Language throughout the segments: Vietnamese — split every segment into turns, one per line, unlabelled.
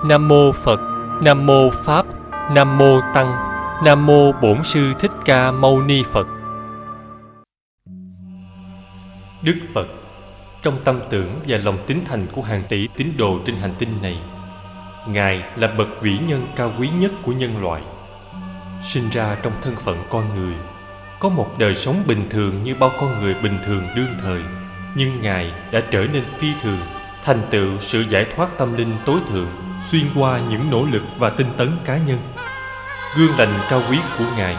Nam mô Phật, Nam mô Pháp, Nam mô Tăng, Nam mô Bổn Sư Thích Ca Mâu Ni Phật. Đức Phật trong tâm tưởng và lòng tín thành của hàng tỷ tín đồ trên hành tinh này, Ngài là bậc vĩ nhân cao quý nhất của nhân loại. Sinh ra trong thân phận con người, có một đời sống bình thường như bao con người bình thường đương thời, nhưng Ngài đã trở nên phi thường, thành tựu sự giải thoát tâm linh tối thượng xuyên qua những nỗ lực và tinh tấn cá nhân. Gương lành cao quý của Ngài,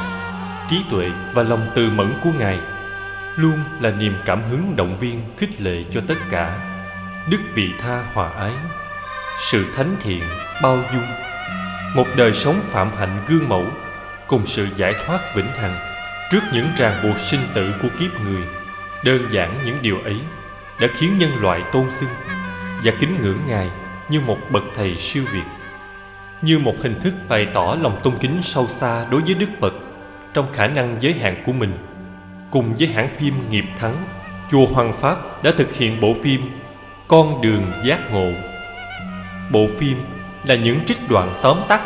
trí tuệ và lòng từ mẫn của Ngài luôn là niềm cảm hứng động viên khích lệ cho tất cả. Đức vị tha hòa ái, sự thánh thiện bao dung, một đời sống phạm hạnh gương mẫu, cùng sự giải thoát vĩnh hằng trước những ràng buộc sinh tử của kiếp người. Đơn giản những điều ấy đã khiến nhân loại tôn xưng và kính ngưỡng Ngài như một bậc thầy siêu việt, như một hình thức bày tỏ lòng tôn kính sâu xa đối với Đức Phật trong khả năng giới hạn của mình. Cùng với hãng phim Nghiệp Thắng, Chùa Hoằng Pháp đã thực hiện bộ phim Con Đường Giác Ngộ. Bộ phim là những trích đoạn tóm tắt,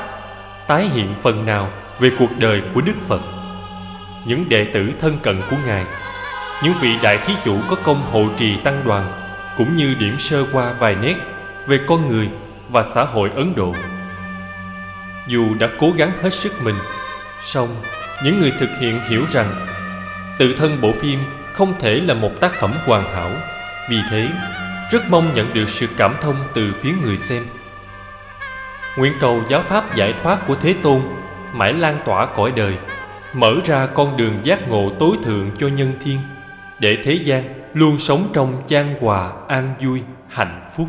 tái hiện phần nào về cuộc đời của Đức Phật. Những đệ tử thân cận của Ngài, những vị đại thí chủ có công hộ trì tăng đoàn, cũng như điểm sơ qua vài nét về con người và xã hội Ấn Độ. Dù đã cố gắng hết sức mình, song những người thực hiện hiểu rằng tự thân bộ phim không thể là một tác phẩm hoàn hảo. Vì thế, rất mong nhận được sự cảm thông từ phía người xem. Nguyện cầu giáo pháp giải thoát của Thế Tôn mãi lan tỏa cõi đời, mở ra con đường giác ngộ tối thượng cho nhân thiên, để thế gian luôn sống trong chan hòa an vui, hạnh phúc.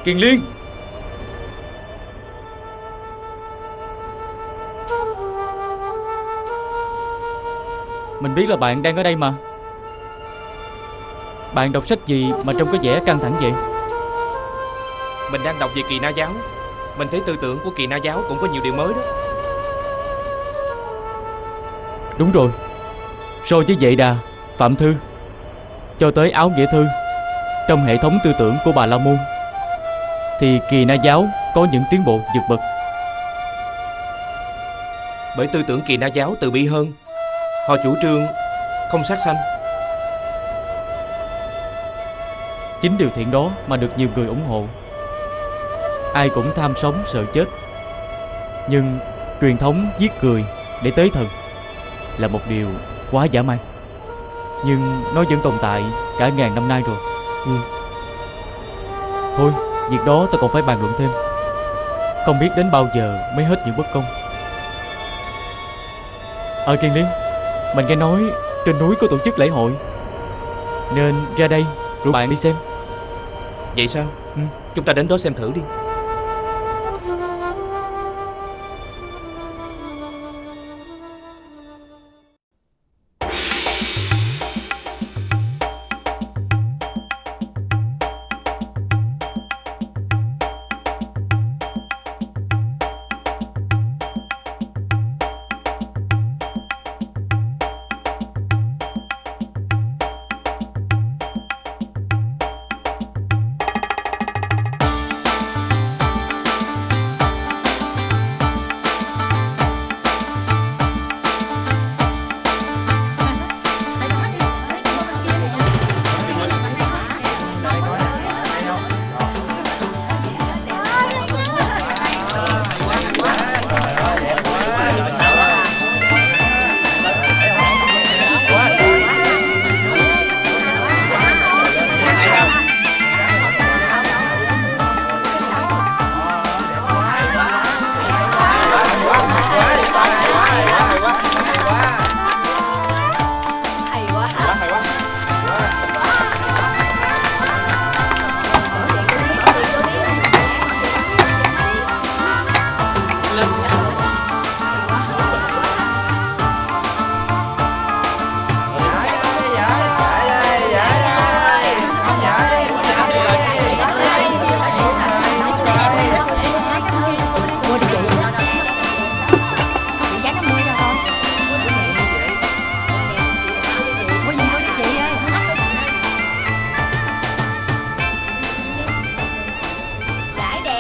Kiền Liên. Mình biết là bạn đang ở đây mà. Bạn đọc sách gì mà trông có vẻ căng thẳng vậy?
Mình đang đọc về Kỳ Na giáo. Mình thấy tư tưởng của Kỳ Na giáo cũng có nhiều điều mới đó.
Đúng rồi. So với Vệ Đà, Phạm Thư cho tới Áo Nghĩa Thư, trong hệ thống tư tưởng của Bà La Môn thì Kỳ Na giáo có những tiến bộ vượt bậc.
Bởi tư tưởng Kỳ Na giáo từ bi hơn. Họ chủ trương không sát sanh.
Chính điều thiện đó mà được nhiều người ủng hộ. Ai cũng tham sống sợ chết, nhưng truyền thống giết người để tế thần là một điều quá dã man. Nhưng nó vẫn tồn tại cả ngàn năm nay rồi. Thôi, việc đó ta còn phải bàn luận thêm. Không biết đến bao giờ mới hết những bất công. Kiền Liên, mình nghe nói trên núi có tổ chức lễ hội, nên ra đây rủ bạn đi xem.
Vậy sao? Chúng ta đến đó xem thử đi.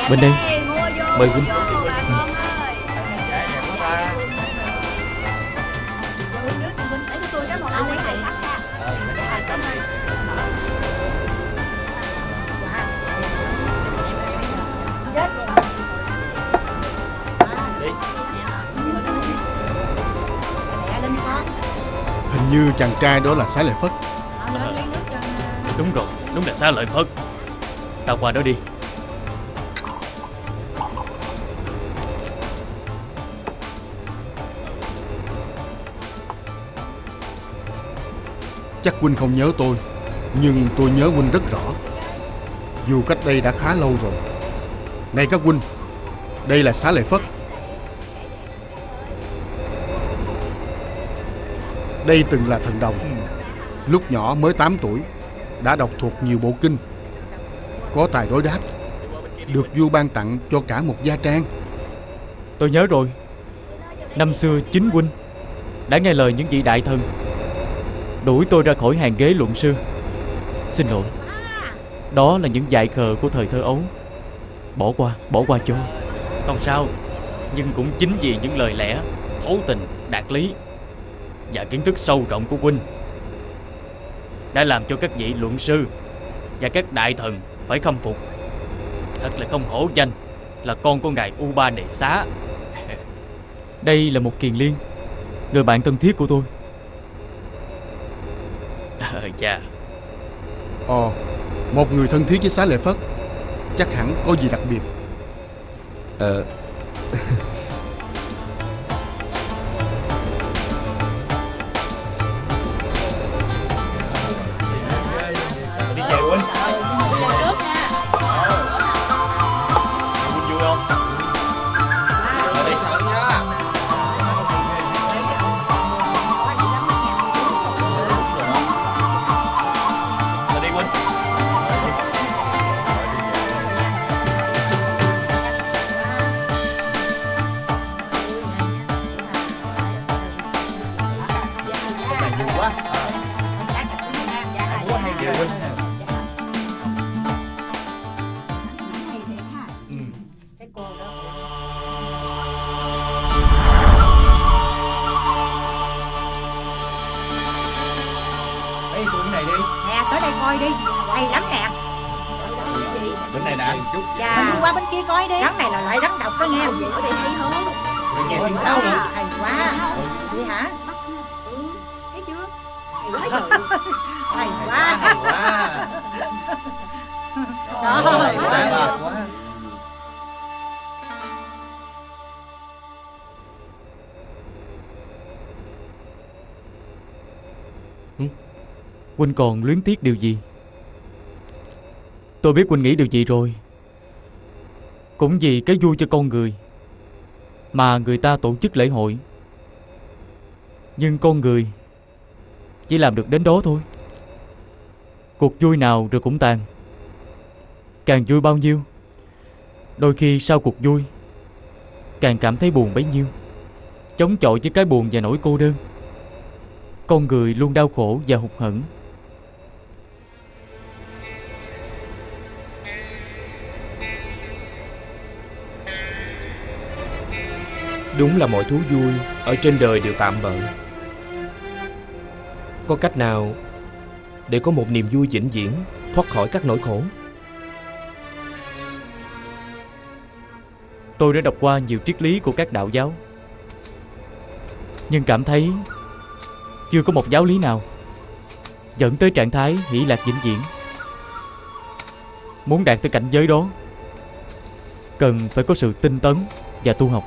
Bên đây.
Mời Huynh.
Hình như chàng trai đó là Xá Lợi Phất.
Đúng rồi, đúng là Xá Lợi Phất. Ta qua đó đi.
Chắc huynh không nhớ tôi, nhưng tôi nhớ huynh rất rõ. Dù cách đây đã khá lâu rồi. Này các huynh, đây là Xá Lợi Phất. Đây từng là thần đồng. Lúc nhỏ mới 8 tuổi đã đọc thuộc nhiều bộ kinh, có tài đối đáp, được vua ban tặng cho cả một gia trang.
Tôi nhớ rồi. Năm xưa chính huynh đã nghe lời những vị đại thần đuổi tôi ra khỏi hàng ghế luận sư. Xin lỗi, đó là những dại khờ của thời thơ ấu. Bỏ qua cho. Không sao. Nhưng cũng chính vì những lời lẽ thấu tình, đạt lý và kiến thức sâu rộng của huynh đã làm cho các vị luận sư và các đại thần phải khâm phục. Thật là không hổ danh là con của ngài U Ba Đề Xá. Đây là một Kiền Liên, người bạn thân thiết của tôi. Dạ.
Một người thân thiết với Xá Lợi Phất chắc hẳn có gì đặc biệt.
Đi về Huynh.
hay lắm nè.
Bên này nè.
Dạ. Mình đi qua bên kia coi đi. Rắn này là loại rắn độc đó nghe. Ở đây hay hơn.
Nghe tiếng sáo nữa.
Hay quá. Vậy hả?
Thấy chưa? Hay quá trời.
Hay quá.
Hay quá.
Đó.
Hay quá.
Huynh còn luyến tiếc điều gì? Tôi biết Huynh nghĩ điều gì rồi. Cũng vì cái vui cho con người mà người ta tổ chức lễ hội. Nhưng con người chỉ làm được đến đó thôi. Cuộc vui nào rồi cũng tàn. Càng vui bao nhiêu, đôi khi sau cuộc vui càng cảm thấy buồn bấy nhiêu. Chống chọi với cái buồn và nỗi cô đơn, con người luôn đau khổ và hụt hẫng.
Đúng là mọi thú vui ở trên đời đều tạm bợ. Có cách nào để có một niềm vui vĩnh viễn, thoát khỏi các nỗi khổ?
Tôi đã đọc qua nhiều triết lý của các đạo giáo, nhưng cảm thấy chưa có một giáo lý nào dẫn tới trạng thái hỷ lạc vĩnh viễn. Muốn đạt tới cảnh giới đó, cần phải có sự tinh tấn và tu học.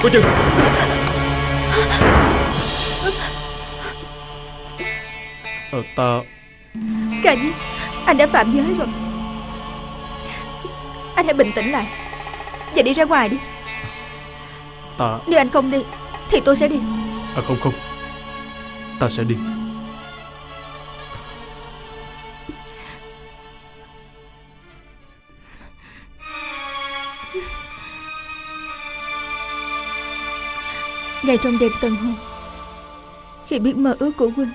Cô chừng. Ta...
Cả nhi, anh đã phạm giới rồi. Anh hãy bình tĩnh lại và đi ra ngoài đi.
Ta...
Nếu anh không đi thì tôi sẽ đi.
Không, ta sẽ đi.
Ngay trong đêm tân hôn, khi biết mơ ước của huynh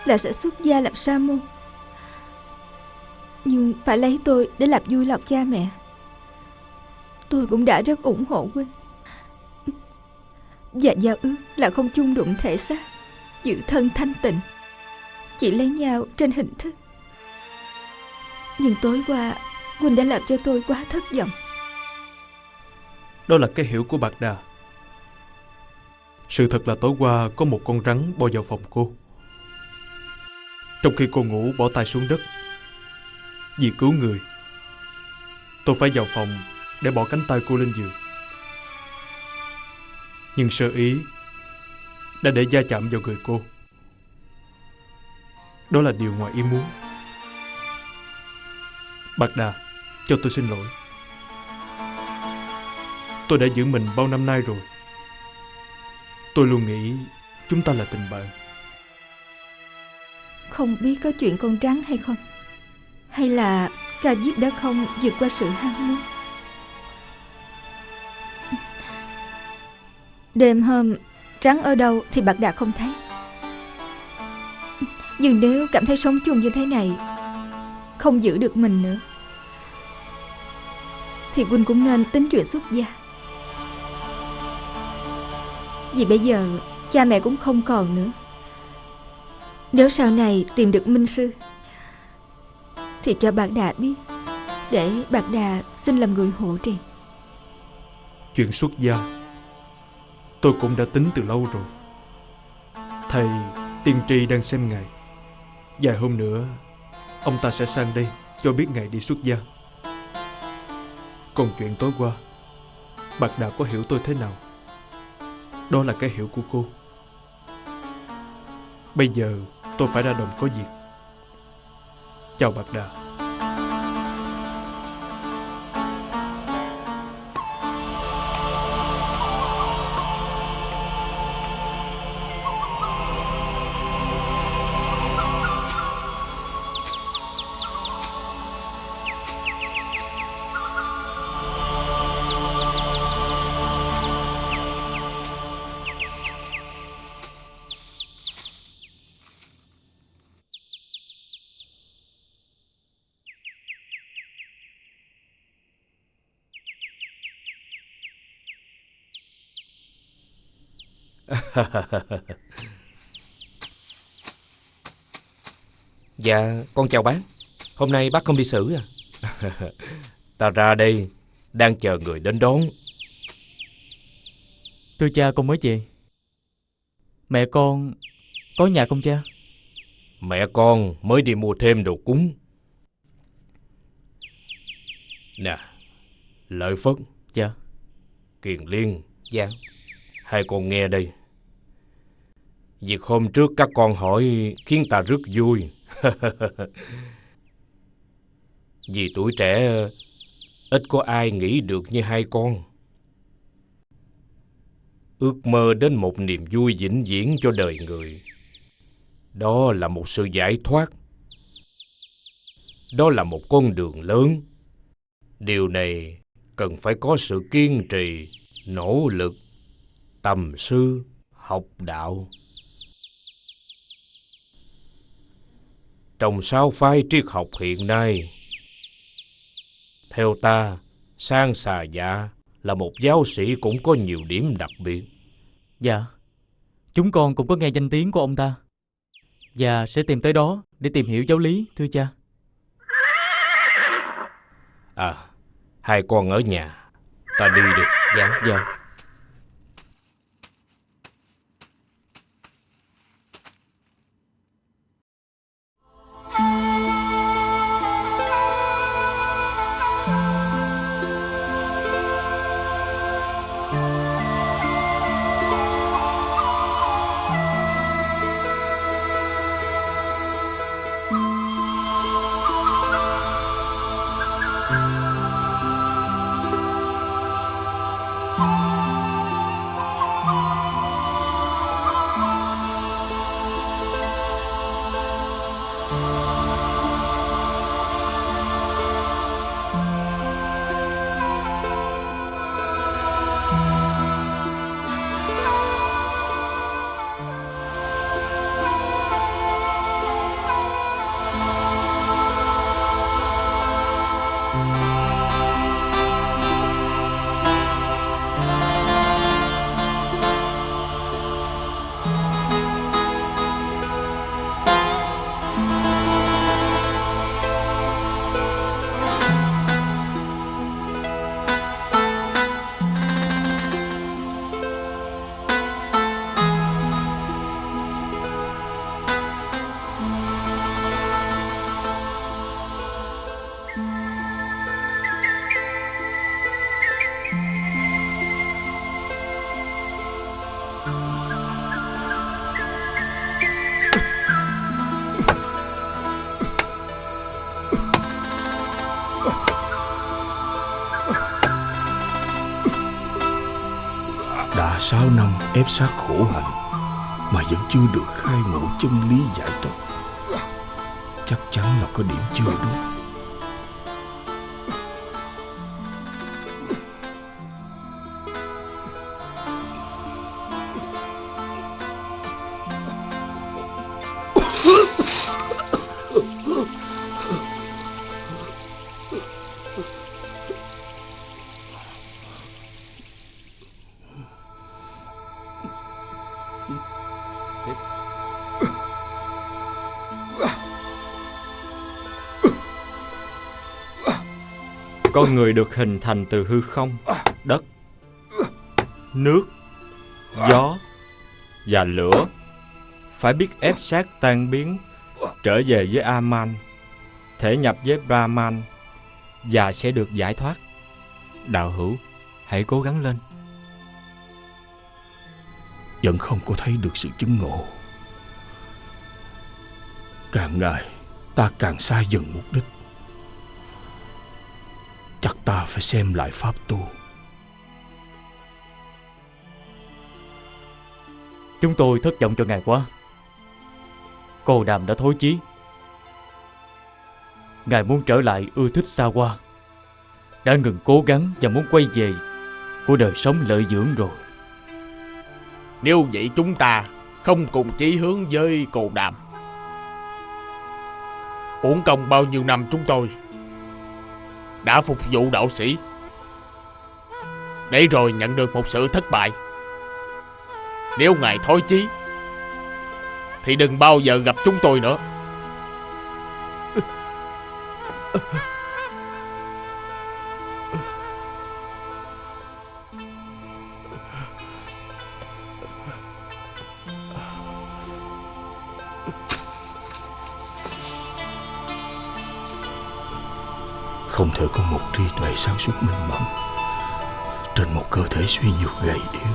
là sẽ xuất gia làm sa môn, nhưng phải lấy tôi để làm vui lòng cha mẹ, tôi cũng đã rất ủng hộ huynh. Và giao ước là không chung đụng thể xác, giữ thân thanh tịnh, chỉ lấy nhau trên hình thức. Nhưng tối qua huynh đã làm cho tôi quá thất vọng.
Đó là cái hiểu của Bạc Đà. Sự thật là tối qua có một con rắn bò vào phòng cô. Trong khi cô ngủ bỏ tay xuống đất. Vì cứu người, tôi phải vào phòng để bỏ cánh tay cô lên giường. Nhưng sơ ý đã để va chạm vào người cô. Đó là điều ngoài ý muốn. Bạc Đà, cho tôi xin lỗi. Tôi đã giữ mình bao năm nay rồi. Tôi luôn nghĩ chúng ta là tình bạn.
Không biết có chuyện con rắn hay không, hay là Ca Diếp đã không vượt qua sự ham muốn. Đêm hôm rắn ở đâu thì Bạc Đà không thấy. Nhưng nếu cảm thấy sống chung như thế này không giữ được mình nữa, thì huynh cũng nên tính chuyện xuất gia. Vì bây giờ cha mẹ cũng không còn nữa. Nếu sau này tìm được minh sư thì cho Bạc Đà biết, để Bạc Đà xin làm người hộ trì.
Chuyện xuất gia tôi cũng đã tính từ lâu rồi. Thầy tiên tri đang xem ngài,
Vài hôm nữa ông ta sẽ sang đây cho biết ngày đi xuất gia. Còn chuyện tối qua, Bạc Đà có hiểu tôi thế nào? Đó là cái hiểu của cô. Bây giờ tôi phải ra đồng có việc. Chào Bạc Đà.
Dạ, con chào bác. Hôm nay bác không đi xử à?
Ta ra đây, đang chờ người đến đón.
Thưa cha, con mới về. Mẹ con có nhà không cha?
Mẹ con mới đi mua thêm đồ cúng. Nè, Lợi Phất.
Dạ.
Kiền Liên.
Dạ.
Hai con nghe đây. Việc hôm trước các con hỏi khiến ta rất vui. Vì tuổi trẻ ít có ai nghĩ được như hai con. Ước mơ đến một niềm vui vĩnh viễn cho đời người. Đó là một sự giải thoát. Đó là một con đường lớn. Điều này cần phải có sự kiên trì, nỗ lực, tầm sư, học đạo. Trong 6 phái triết học hiện nay, theo ta, Sang Xà Dạ là một giáo sĩ cũng có nhiều điểm đặc biệt.
Dạ, chúng con cũng có nghe danh tiếng của ông ta và sẽ tìm tới đó để tìm hiểu giáo lý, thưa cha.
À, hai con ở nhà, ta đi được.
Dạ.
Dạ.
Đã 6 năm ép sát khổ hạnh mà vẫn chưa được khai ngộ chân lý giải thoát. Chắc chắn là có điểm chưa đúng.
Con người được hình thành từ hư không, đất, nước, gió và lửa. Phải biết ép sát tan biến
trở về với Aman, thể nhập với Brahman và sẽ được giải thoát.
Đạo hữu, hãy cố gắng lên.
Vẫn không có thấy được sự chứng ngộ. Càng ngày ta càng xa dần mục đích. Chắc ta phải xem lại pháp tu.
Chúng tôi thất vọng cho ngài quá. Cô Đàm đã thối chí. Ngài muốn trở lại ưa thích xa hoa, đã ngừng cố gắng và muốn quay về của đời sống lợi dưỡng rồi.
Nếu vậy chúng ta không cùng chí hướng với Cô Đàm. Uổng công bao nhiêu năm chúng tôi đã phục vụ đạo sĩ, để rồi nhận được một sự thất bại. Nếu ngài thối chí thì đừng bao giờ gặp chúng tôi nữa.
Không thể có một trí tuệ sáng suốt minh mẫn trên một cơ thể suy nhược gầy yếu.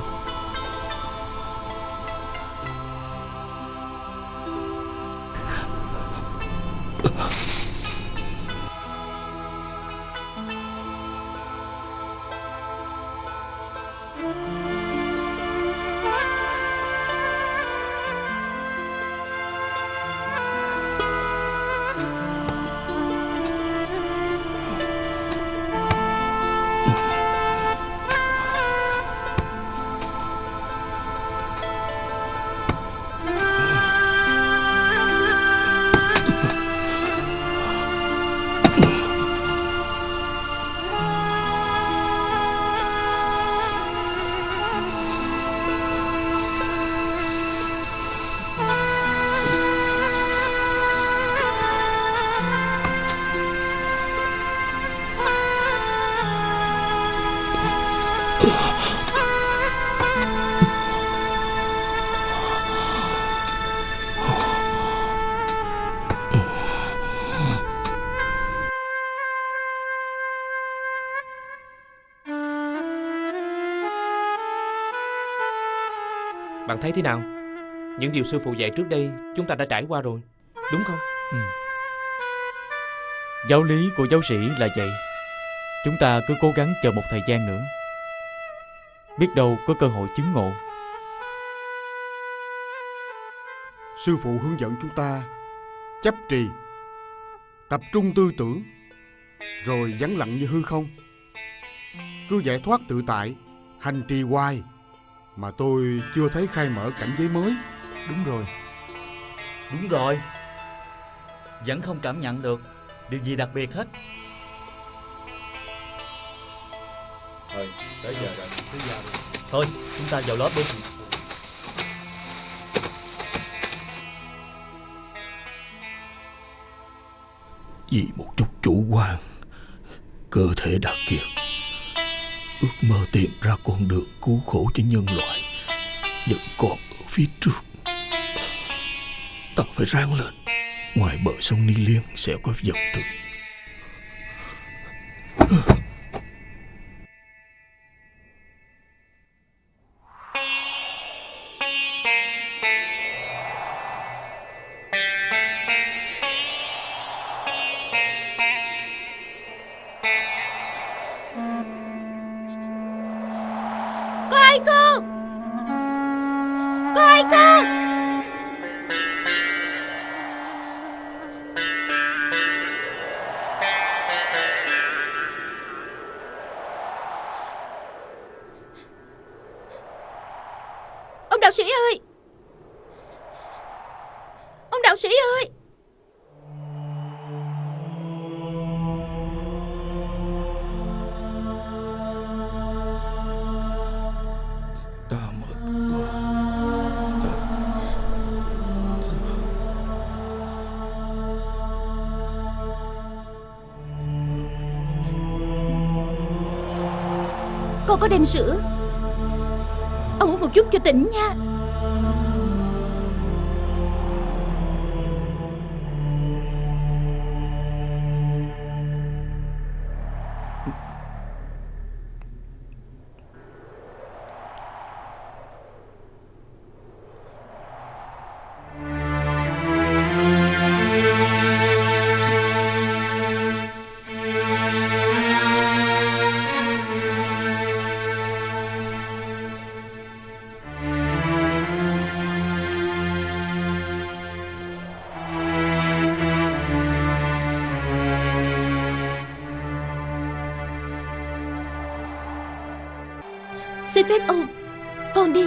Bạn thấy thế nào? Những điều sư phụ dạy trước đây chúng ta đã trải qua rồi, đúng không?
Giáo lý của giáo sĩ là vậy. Chúng ta cứ cố gắng chờ một thời gian nữa, biết đâu có cơ hội chứng ngộ.
Sư phụ hướng dẫn chúng ta chấp trì, tập trung tư tưởng, rồi vắng lặng như hư không, cứ giải thoát tự tại, hành trì hoài mà tôi chưa thấy khai mở cảnh giới mới.
Đúng rồi. Đúng rồi. Vẫn không cảm nhận được điều gì đặc biệt hết.
Thôi, tới giờ rồi.
Thôi, chúng ta vào lớp đi.
Vì một chút chủ quan, cơ thể đã kiệt, ước mơ tìm ra con đường cứu khổ cho nhân loại vẫn còn ở phía trước. Ta phải ráng lên. Ngoài bờ sông Ni Liên sẽ có vật thực.
Cô ơi cô! Cô ơi cô! Ông đạo sĩ ơi! Ông đạo sĩ ơi!
Ta mệt quá.
Cô có đem sữa. Ông uống một chút cho tỉnh nha. Xin phép ông, con đi.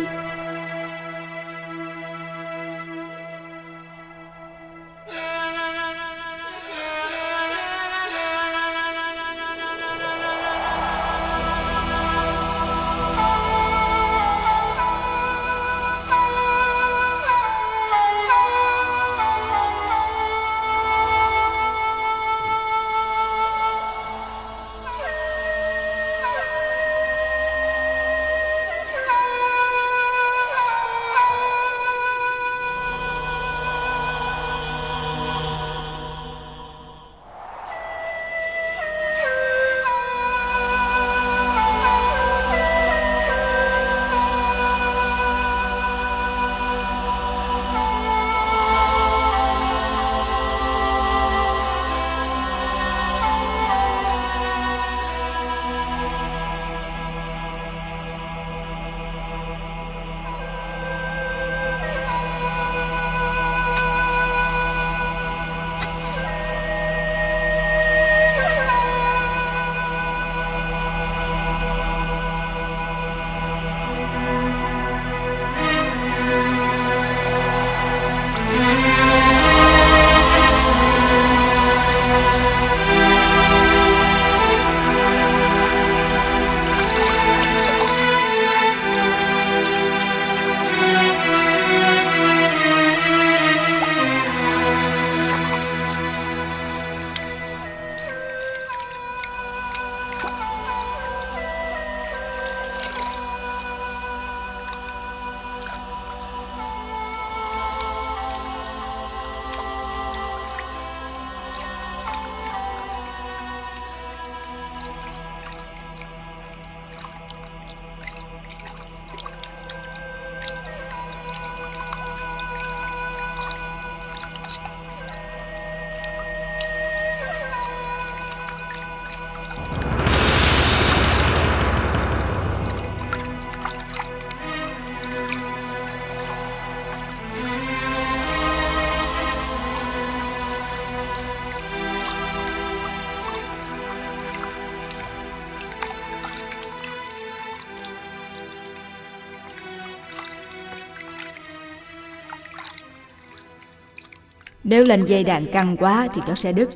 Nếu lệnh dây đàn căng quá thì nó sẽ đứt,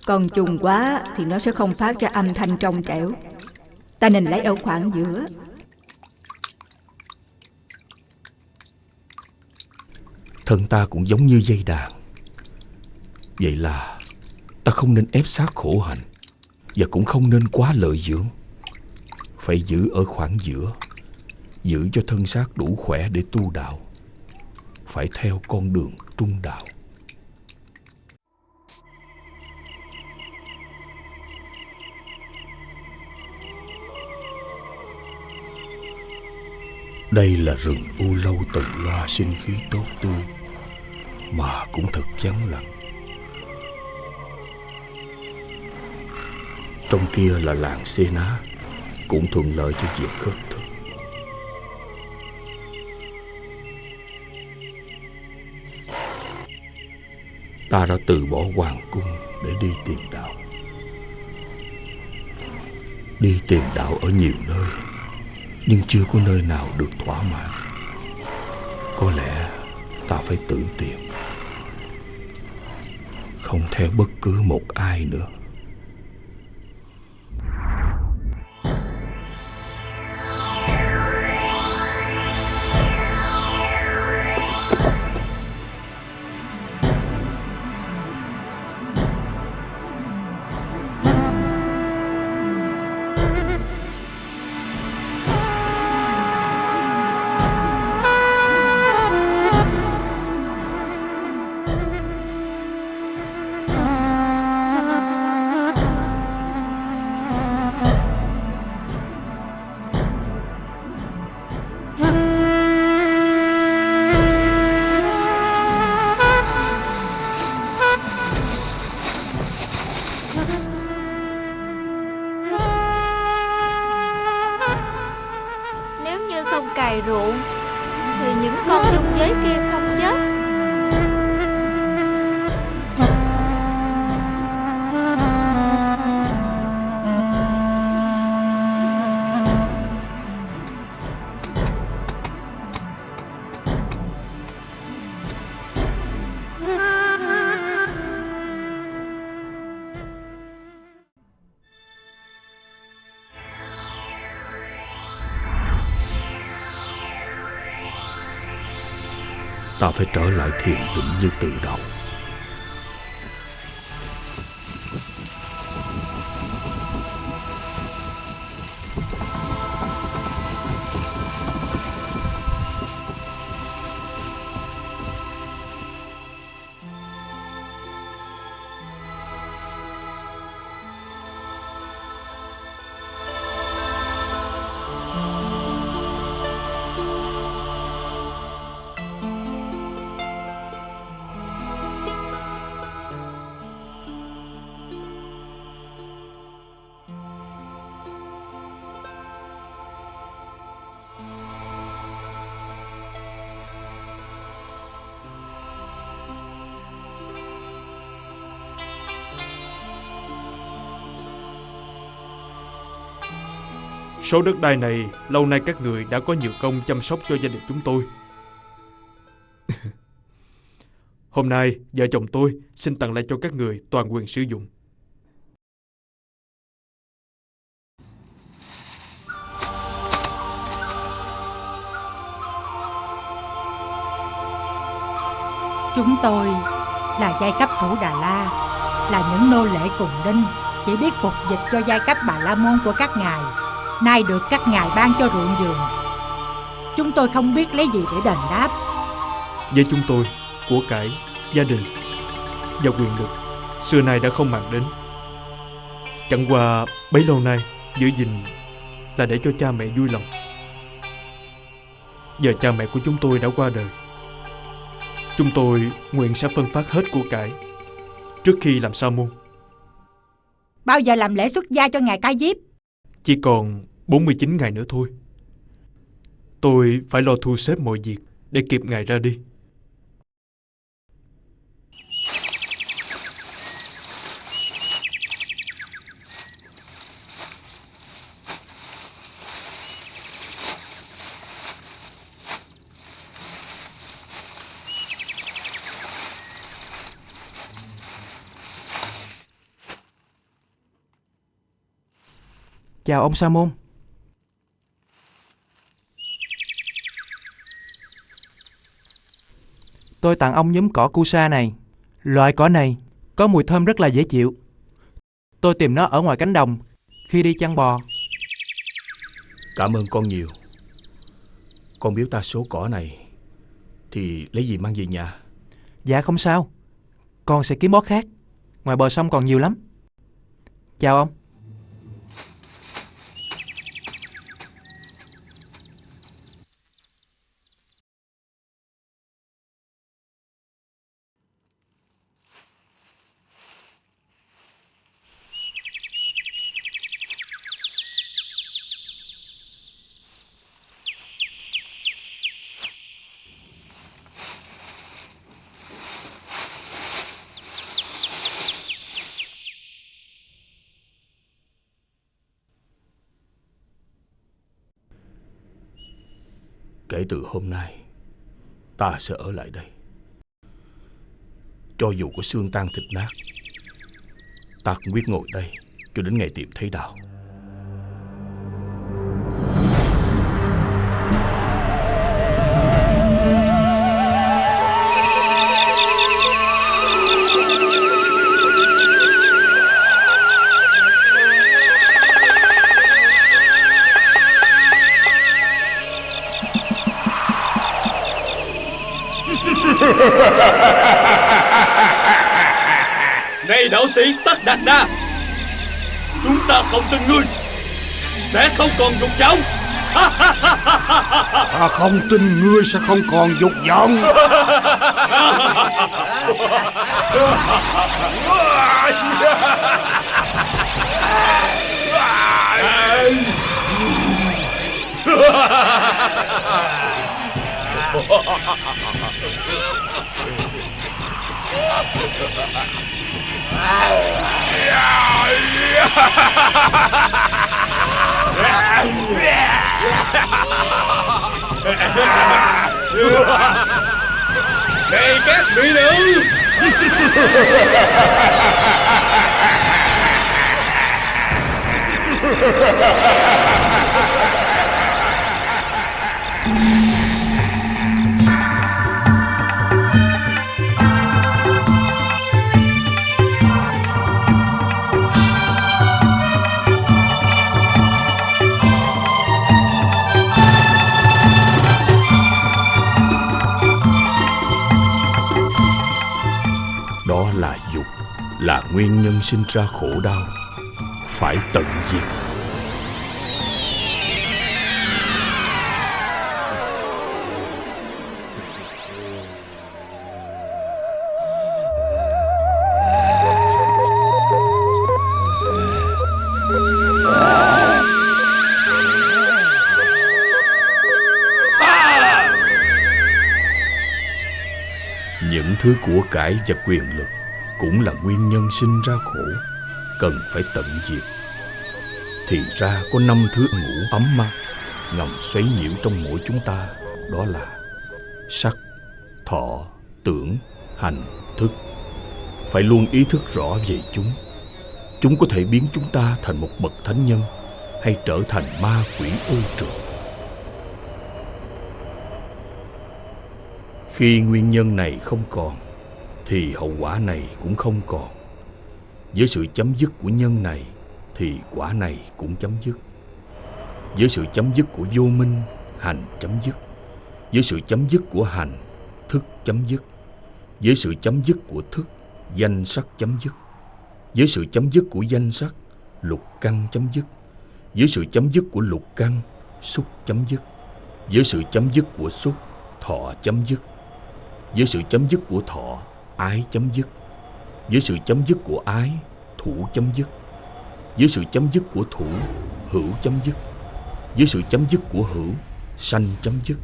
còn trùng quá thì nó sẽ không phát ra âm thanh trong trẻo. Ta nên lấy ở khoảng giữa.
Thân ta cũng giống như dây đàn. Vậy là ta không nên ép sát khổ hạnh, và cũng không nên quá lợi dưỡng. Phải giữ ở khoảng giữa, giữ cho thân xác đủ khỏe để tu đạo. Phải theo con đường trung đạo. Đây là rừng u lâu tầng loa sinh khí tốt tươi, mà cũng thật vắng lặng. Trong kia là làng Xê Ná, cũng thuận lợi cho việc khất thực. Ta đã từ bỏ hoàng cung để đi tìm đạo. Đi tìm đạo ở nhiều nơi, nhưng chưa có nơi nào được thỏa mãn. Có lẽ ta phải tự tìm, không theo bất cứ một ai nữa.
Nếu như không cày ruộng thì những con dung dế kia không chết.
Ta phải trở lại thiền định như từ đầu.
Số đất đai này lâu nay các người đã có nhiều công chăm sóc cho gia đình chúng tôi. Hôm nay vợ chồng tôi xin tặng lại cho các người toàn quyền sử dụng.
Chúng tôi là giai cấp Thủ Đà La, là những nô lệ cùng đinh, chỉ biết phục dịch cho giai cấp Bà La Môn của các ngài, nay được các ngài ban cho ruộng vườn. Chúng tôi không biết lấy gì để đền đáp.
Với chúng tôi, của cải, gia đình và quyền lực xưa nay đã không màng đến. Chẳng qua bấy lâu nay giữ gìn là để cho cha mẹ vui lòng. Giờ cha mẹ của chúng tôi đã qua đời, chúng tôi nguyện sẽ phân phát hết của cải trước khi làm sa môn.
Bao giờ làm lễ xuất gia cho ngài Ca Diếp?
Chỉ còn 49 ngày nữa thôi. Tôi phải lo thu xếp mọi việc để kịp ngày ra đi.
Chào ông Sa Môn. Tôi tặng ông nhúm cỏ Kusa này. Loại cỏ này có mùi thơm rất là dễ chịu. Tôi tìm nó ở ngoài cánh đồng khi đi chăn bò.
Cảm ơn con nhiều. Con biếu ta số cỏ này thì lấy gì mang về nhà?
Dạ không sao, con sẽ kiếm bó khác. Ngoài bờ sông còn nhiều lắm. Chào ông.
Kể từ hôm nay, ta sẽ ở lại đây. Cho dù có xương tan thịt nát, ta cũng quyết ngồi đây cho đến ngày tìm thấy đạo.
Này đạo sĩ Tất Đạt Đa, chúng ta không tin ngươi, sẽ không còn dục vọng.
Ta không tin ngươi sẽ không còn dục vọng.
Này các mỹ nữ,
nguyên nhân sinh ra khổ đau, phải tận diệt. Những thứ của cải và quyền lực cũng là nguyên nhân sinh ra khổ, cần phải tận diệt. Thì ra có 5 thứ ngũ ấm ma ngầm xoáy nhiễu trong mỗi chúng ta, đó là sắc, thọ, tưởng, hành, thức. Phải luôn ý thức rõ về chúng. Chúng có thể biến chúng ta thành một bậc thánh nhân hay trở thành ma quỷ ô trượt. Khi nguyên nhân này không còn thì hậu quả này cũng không còn. Với sự chấm dứt của nhân này thì quả này cũng chấm dứt. Với sự chấm dứt của vô minh, hành chấm dứt. Với sự chấm dứt của hành, thức chấm dứt. Với sự chấm dứt của thức, danh sắc chấm dứt. Với sự chấm dứt của danh sắc, lục căn chấm dứt. Với sự chấm dứt của lục căn, xúc chấm dứt. Với sự chấm dứt của xúc, thọ chấm dứt. Với sự chấm dứt của thọ, ái chấm dứt. Với sự chấm dứt của ái, thủ chấm dứt. Với sự chấm dứt của thủ, hữu chấm dứt. Với sự chấm dứt của hữu, sanh chấm dứt.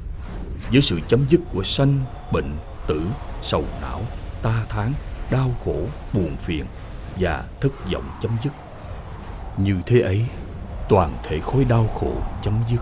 Với sự chấm dứt của sanh, bệnh, tử, sầu não, ta tháng, đau khổ, buồn phiền và thất vọng chấm dứt. Như thế ấy, toàn thể khối đau khổ chấm dứt.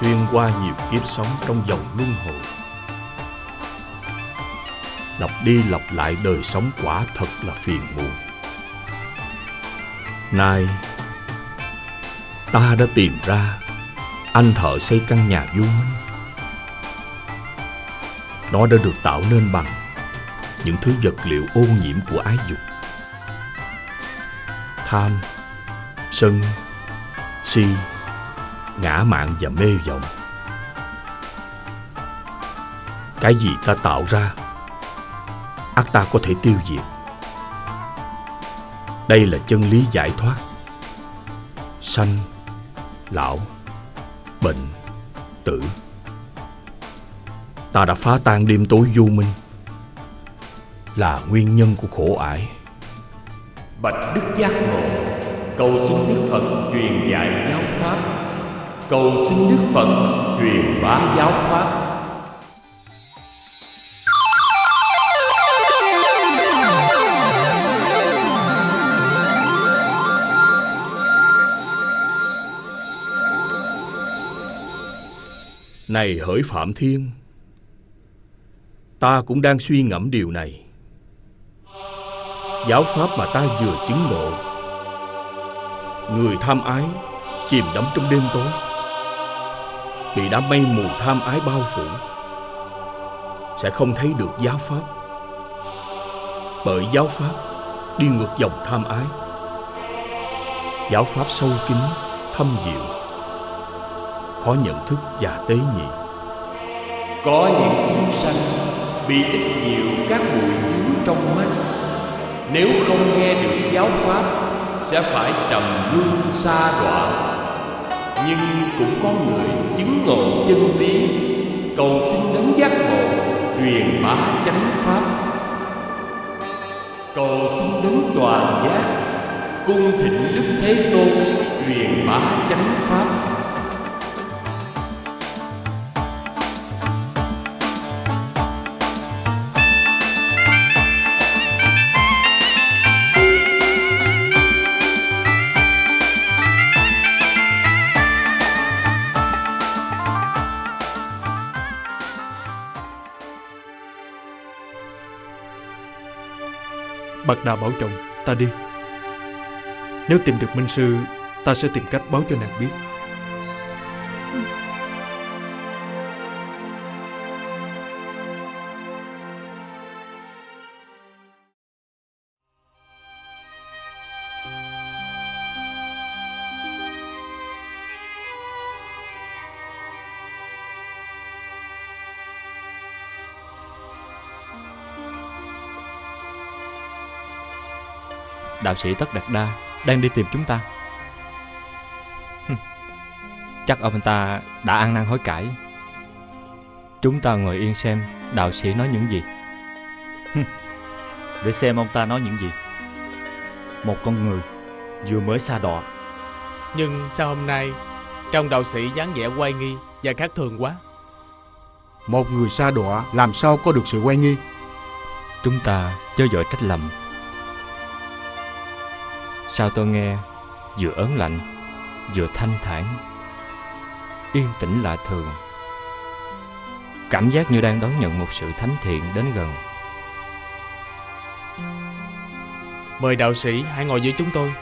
Xuyên qua nhiều kiếp sống trong vòng luân hồi, lặp đi lặp lại đời sống quả thật là phiền muộn. Nay ta đã tìm ra anh thợ xây căn nhà vô minh. Nó đã được tạo nên bằng những thứ vật liệu ô nhiễm của ái dục: tham, sân, si, ngã mạn và mê vọng. Cái gì ta tạo ra, ắt ta có thể tiêu diệt. Đây là chân lý giải thoát: sanh, lão, bệnh, tử. Ta đã phá tan đêm tối vô minh, là nguyên nhân của khổ ải.
Bạch đức giác ngộ, cầu xin Đức Phật truyền dạy giáo pháp. Cầu xin Đức Phật truyền bá giáo pháp.
Này hỡi Phạm Thiên, ta cũng đang suy ngẫm điều này. Giáo pháp mà ta vừa chứng ngộ, người tham ái chìm đắm trong đêm tối, bị đám mây mù tham ái bao phủ, sẽ không thấy được giáo pháp. Bởi giáo pháp đi ngược dòng tham ái. Giáo pháp sâu kín, thâm diệu, khó nhận thức và tế nhị.
Có những chúng sanh bị ít nhiều các bụi vướng trong mắt, nếu không nghe được giáo pháp sẽ phải trầm luân sa đọa. Nhưng cũng có người chứng ngộ chân lý, cầu xin đấng giác ngộ truyền bá chánh pháp. Cầu xin đấng toàn giác cung thịnh Đức Thế Tôn truyền bá chánh pháp.
Bạc Đà bảo trọng, ta đi. Nếu tìm được Minh Sư, ta sẽ tìm cách báo cho nàng biết.
Đạo sĩ Tất Đạt Đa đang đi tìm chúng ta. Chắc ông ta đã ăn năn hối cải. Chúng ta ngồi yên xem đạo sĩ nói những gì.
Để xem ông ta nói những gì. Một con người vừa mới sa đọa.
Nhưng sao hôm nay trông đạo sĩ dáng vẻ oai nghi và khác thường quá?
Một người sa đọa làm sao có được sự oai nghi?
Chúng ta chớ vội trách lầm. Sao tôi nghe vừa ớn lạnh, vừa thanh thản, yên tĩnh lạ thường, cảm giác như đang đón nhận một sự thánh thiện đến gần.
Mời đạo sĩ hãy ngồi với chúng tôi.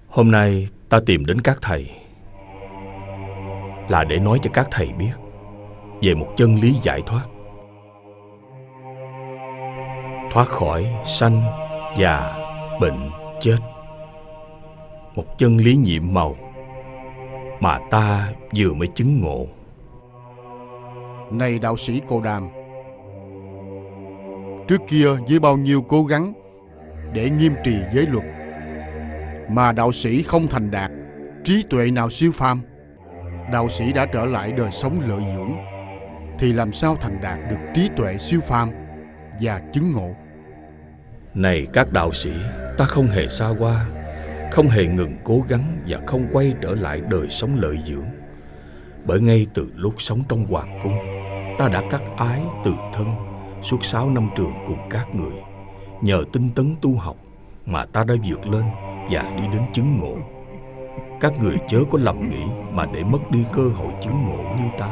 Hôm nay ta tìm đến các thầy là để nói cho các thầy biết về một chân lý giải thoát. Thoát khỏi sanh, già, bệnh, chết. Một chân lý nhiệm màu mà ta vừa mới chứng ngộ.
Này đạo sĩ Cồ Đàm, trước kia với bao nhiêu cố gắng để nghiêm trì giới luật mà đạo sĩ không thành đạt trí tuệ nào siêu phàm, đạo sĩ đã trở lại đời sống lợi dưỡng, thì làm sao thành đạt được trí tuệ siêu phàm và chứng ngộ?
Này các đạo sĩ, ta không hề xa hoa, không hề ngừng cố gắng và không quay trở lại đời sống lợi dưỡng. Bởi ngay từ lúc sống trong hoàng cung, ta đã cắt ái từ thân suốt 6 năm trường cùng các người. Nhờ tinh tấn tu học mà ta đã vượt lên và đi đến chứng ngộ. Các người chớ có lầm nghĩ mà để mất đi cơ hội chứng ngộ như ta.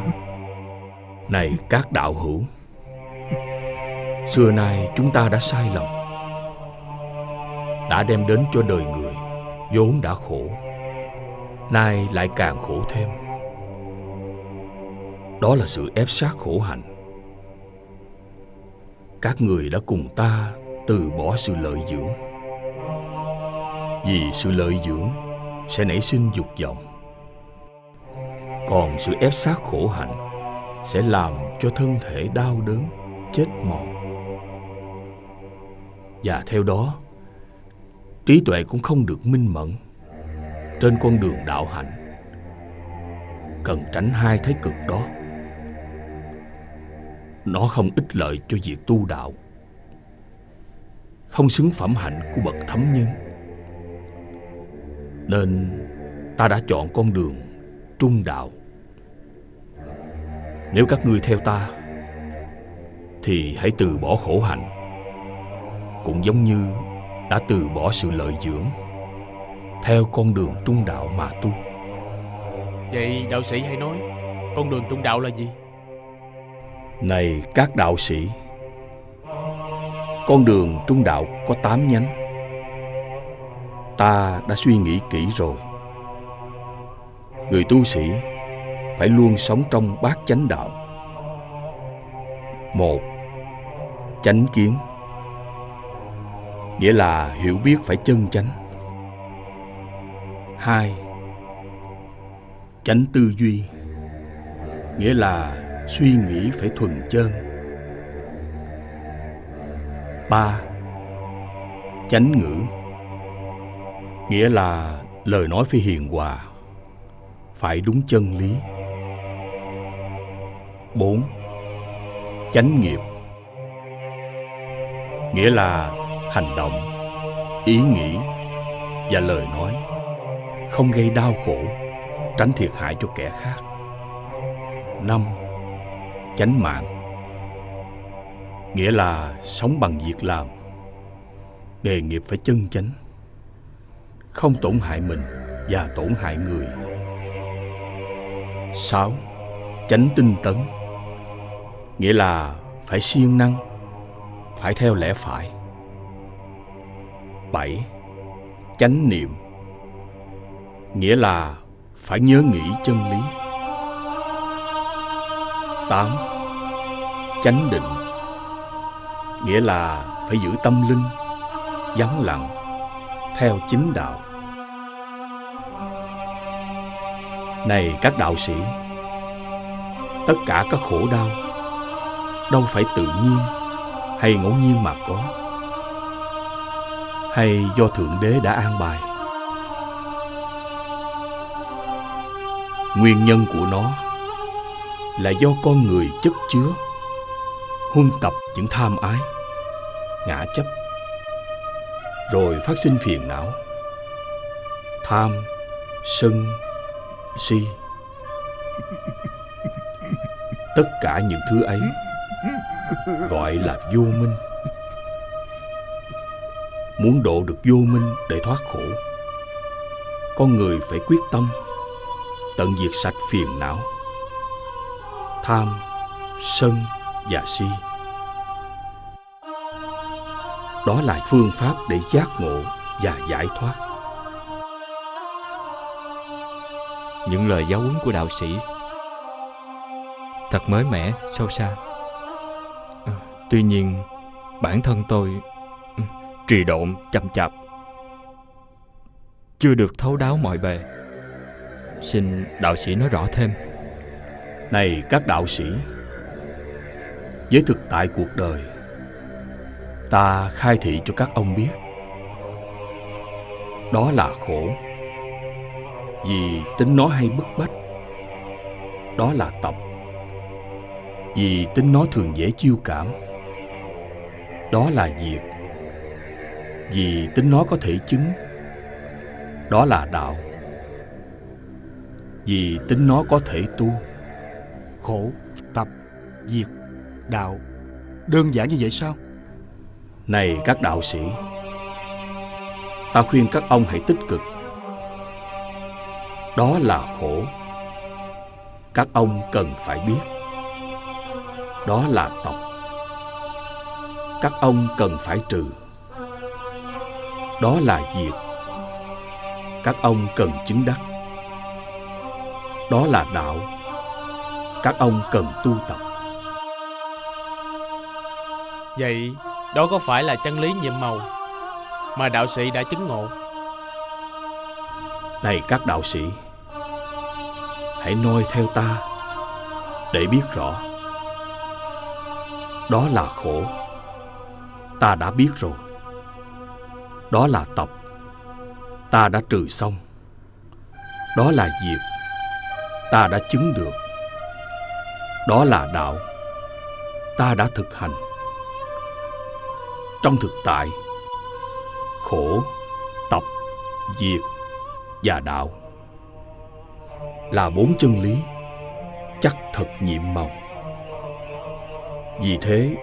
Này các đạo hữu, xưa nay chúng ta đã sai lầm, đã đem đến cho đời người vốn đã khổ, nay lại càng khổ thêm. Đó là sự ép sát khổ hạnh. Các người đã cùng ta từ bỏ sự lợi dưỡng. Vì sự lợi dưỡng sẽ nảy sinh dục vọng. Còn sự ép sát khổ hạnh sẽ làm cho thân thể đau đớn, chết mòn. Và theo đó, trí tuệ cũng không được minh mẫn. Trên con đường đạo hạnh, cần tránh hai thái cực đó. Nó không ích lợi cho việc tu đạo, không xứng phẩm hạnh của bậc thánh nhân. Nên ta đã chọn con đường trung đạo. Nếu các ngươi theo ta, thì hãy từ bỏ khổ hạnh, cũng giống như đã từ bỏ sự lợi dưỡng, theo con đường trung đạo mà tu.
Vậy đạo sĩ hãy nói, con đường trung đạo là gì?
Này các đạo sĩ, con đường trung đạo có 8 nhánh. Ta đã suy nghĩ kỹ rồi. Người tu sĩ phải luôn sống trong bát chánh đạo. 1. Chánh kiến, nghĩa là hiểu biết phải chân chánh. 2. Chánh tư duy, nghĩa là suy nghĩ phải thuần chân. 3. Chánh ngữ, nghĩa là lời nói phải hiền hòa, phải đúng chân lý. 4. Chánh nghiệp, nghĩa là hành động, ý nghĩ và lời nói không gây đau khổ, tránh thiệt hại cho kẻ khác. 5. Chánh mạng, nghĩa là sống bằng việc làm, nghề nghiệp phải chân chánh, không tổn hại mình và tổn hại người. 6. Chánh tinh tấn, nghĩa là phải siêng năng, phải theo lẽ phải. 7. Chánh niệm, nghĩa là phải nhớ nghĩ chân lý. 8. Chánh định, nghĩa là phải giữ tâm linh vắng lặng, theo chính đạo. Này các đạo sĩ, tất cả các khổ đau đâu phải tự nhiên hay ngẫu nhiên mà có, hay do Thượng Đế đã an bài. Nguyên nhân của nó là do con người chất chứa, huân tập những tham ái, ngã chấp, rồi phát sinh phiền não, tham, sân, si. Tất cả những thứ ấy gọi là vô minh. Muốn độ được vô minh để thoát khổ, con người phải quyết tâm tận diệt sạch phiền não, tham, sân và si. Đó là phương pháp để giác ngộ và giải thoát.
Những lời giáo huấn của đạo sĩ thật mới mẻ, sâu xa. Tuy nhiên, bản thân tôi trì độn, chậm chạp, chưa được thấu đáo mọi bề. Xin đạo sĩ nói rõ thêm.
Này các đạo sĩ, với thực tại cuộc đời, ta khai thị cho các ông biết, đó là khổ. Vì tính nó hay bức bách, đó là tập. Vì tính nó thường dễ chiêu cảm, đó là diệt. Vì tính nó có thể chứng, đó là đạo. Vì tính nó có thể tu.
Khổ, tập, diệt, đạo, đơn giản như vậy sao?
Này các đạo sĩ, ta khuyên các ông hãy tích cực. Đó là khổ, các ông cần phải biết. Đó là tập, các ông cần phải trừ. Đó là diệt, các ông cần chứng đắc. Đó là đạo, các ông cần tu tập.
Vậy đó có phải là chân lý nhiệm màu mà đạo sĩ đã chứng ngộ?
Này các đạo sĩ, hãy noi theo ta để biết rõ. Đó là khổ, ta đã biết rồi. Đó là tập, ta đã trừ xong. Đó là diệt, ta đã chứng được. Đó là đạo, ta đã thực hành. Trong thực tại, khổ, tập, diệt và đạo là 4 chân lý chắc thật nhiệm màu. Vì thế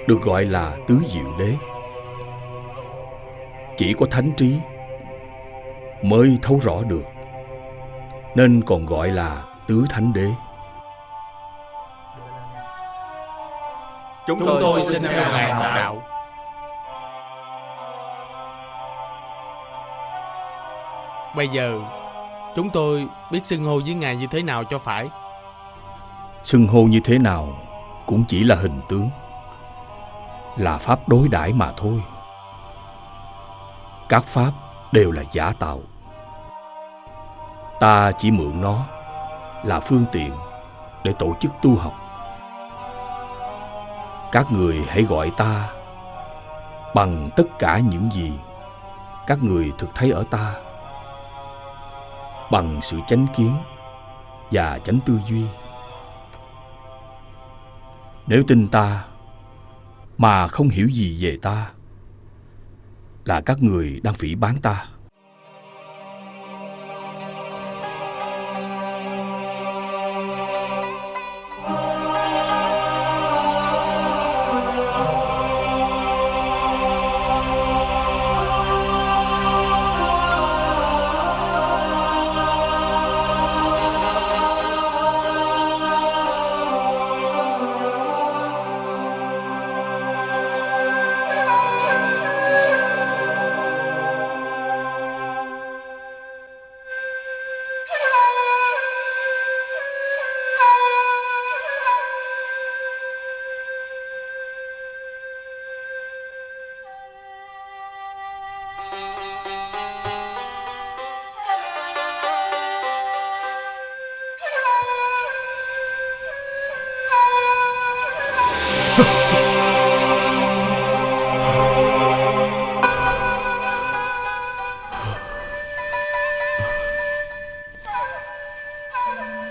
được gọi là tứ diệu đế. Chỉ có thánh trí mới thấu rõ được, nên còn gọi là tứ thánh đế.
Chúng tôi xin theo Ngài học đạo.
Bây giờ chúng tôi biết xưng hô với Ngài như thế nào cho phải.
Xưng hô như thế nào cũng chỉ là hình tướng, là pháp đối đãi mà thôi. Các pháp đều là giả tạo. Ta chỉ mượn nó là phương tiện để tổ chức tu học. Các người hãy gọi ta bằng tất cả những gì các người thực thấy ở ta, bằng sự chánh kiến và chánh tư duy. Nếu tin ta mà không hiểu gì về ta, là các người đang phỉ báng ta.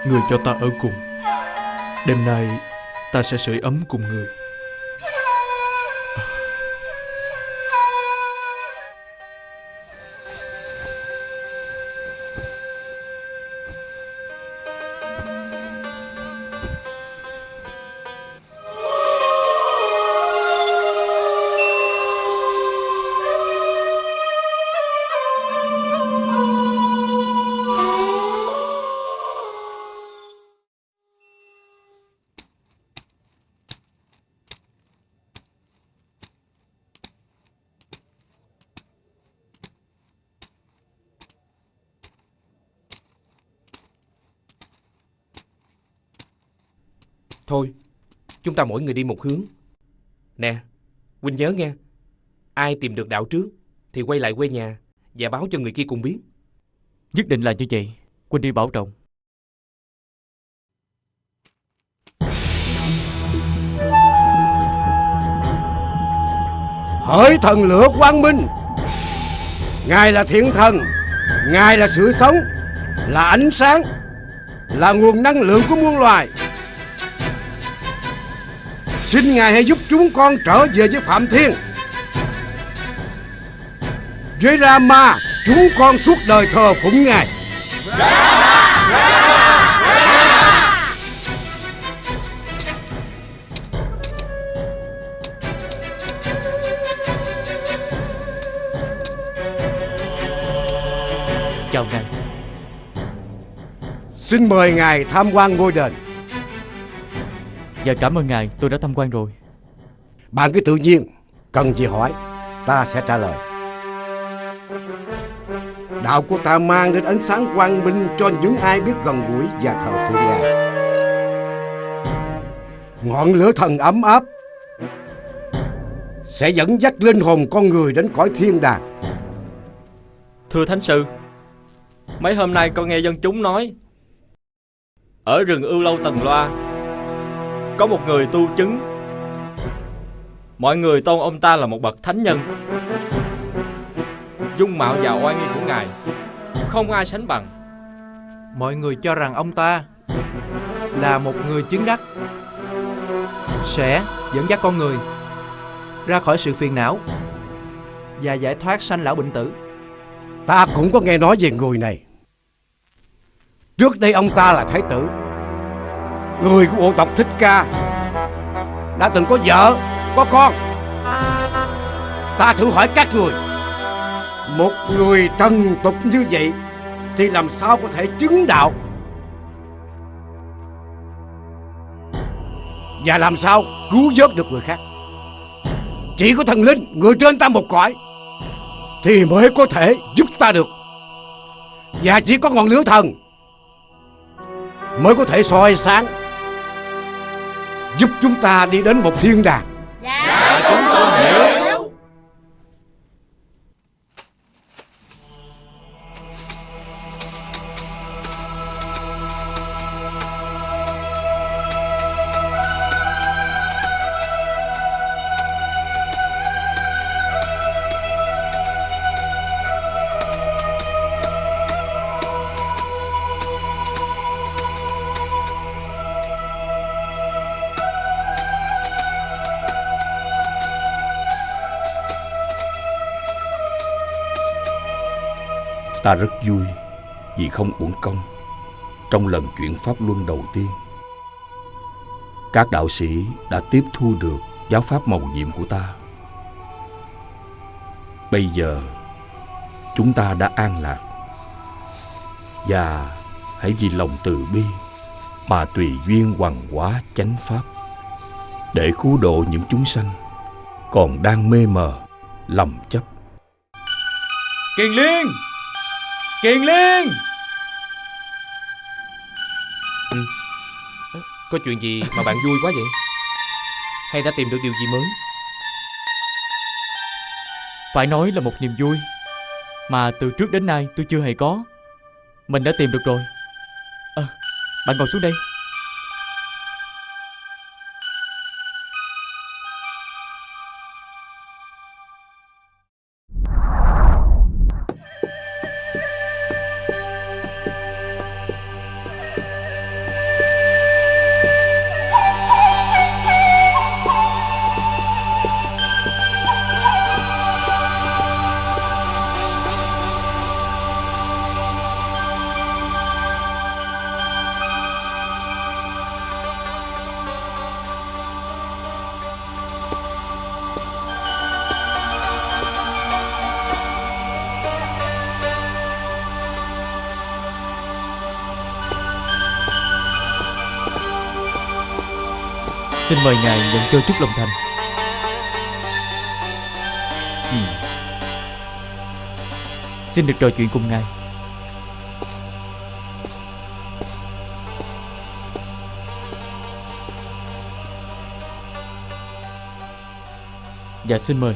Người cho ta ở cùng. Đêm nay ta sẽ sưởi ấm cùng người.
Thôi, chúng ta mỗi người đi một hướng. Nè, huynh nhớ nghe, ai tìm được đạo trước thì quay lại quê nhà và báo cho người kia cùng biết.
Nhất định là như vậy. Huynh đi bảo trọng.
Hỡi thần lửa quang minh, Ngài là thiện thần, Ngài là sự sống, là ánh sáng, là nguồn năng lượng của muôn loài. Xin Ngài hãy giúp chúng con trở về với Phạm Thiên. Với Rama, chúng con suốt đời thờ phụng Ngài.
Chào Ngài.
Xin mời Ngài tham quan ngôi đền.
Dạ cảm ơn Ngài, tôi đã tham quan rồi.
Bạn cứ tự nhiên, cần gì hỏi, ta sẽ trả lời. Đạo của ta mang đến ánh sáng quang minh cho những ai biết gần gũi và thờ phượng Ngài. Ngọn lửa thần ấm áp sẽ dẫn dắt linh hồn con người đến cõi thiên đàng.
Thưa Thánh Sư, mấy hôm nay con nghe dân chúng nói
Ở rừng Ưu Lâu Tần Loa có một người tu chứng. Mọi người tôn ông ta là một bậc thánh nhân. Dung mạo và oai nghi của ngài không ai sánh bằng.
Mọi người cho rằng ông ta là một người chứng đắc, sẽ dẫn dắt con người ra khỏi sự phiền não và giải thoát sanh lão bệnh tử.
Ta cũng có nghe nói về người này. Trước đây ông ta là thái tử, người của bộ tộc Thích Ca, đã từng có vợ, có con. Ta thử hỏi các người, một người trần tục như vậy thì làm sao có thể chứng đạo, và làm sao cứu vớt được người khác? Chỉ có thần linh, người trên ta một cõi, thì mới có thể giúp ta được. Và chỉ có ngọn lửa thần mới có thể soi sáng, giúp chúng ta đi đến một thiên đàng.
Dạ, chúng con hiểu.
Ta rất vui vì không uổng công trong lần chuyển pháp luân đầu tiên. Các đạo sĩ đã tiếp thu được giáo pháp mầu nhiệm của ta. Bây giờ chúng ta đã an lạc, và hãy vì lòng từ bi mà tùy duyên hoằng hóa chánh pháp, để cứu độ những chúng sanh còn đang mê mờ lầm chấp.
Kiền Liên! Kiền Liên!
Có chuyện gì mà bạn vui quá vậy? Hay đã tìm được điều gì mới?
Phải nói là một niềm vui mà từ trước đến nay tôi chưa hề có. Mình đã tìm được rồi. Bạn ngồi xuống đây. Xin mời ngài nhận cho chút lòng thành. Xin được trò chuyện cùng ngài. Dạ xin mời.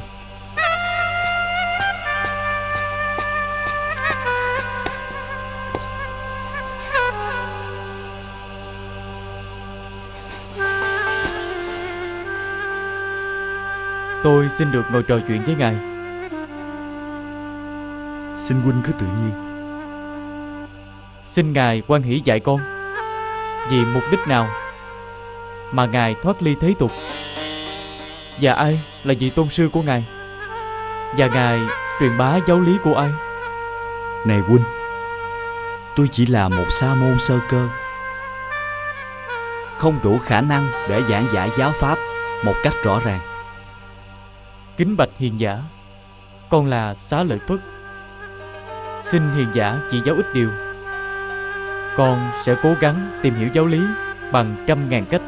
Tôi xin được ngồi trò chuyện với ngài.
Xin huynh cứ tự nhiên.
Xin ngài hoan hỷ dạy con vì mục đích nào mà ngài thoát ly thế tục, và ai là vị tôn sư của ngài, và ngài truyền bá giáo lý của ai?
Này huynh, tôi chỉ là một sa môn sơ cơ, không đủ khả năng để giảng giải giáo pháp một cách rõ ràng.
Kính bạch hiền giả, con là Xá Lợi Phất. Xin hiền giả chỉ giáo ít điều. Con sẽ cố gắng tìm hiểu giáo lý bằng 100.000 cách.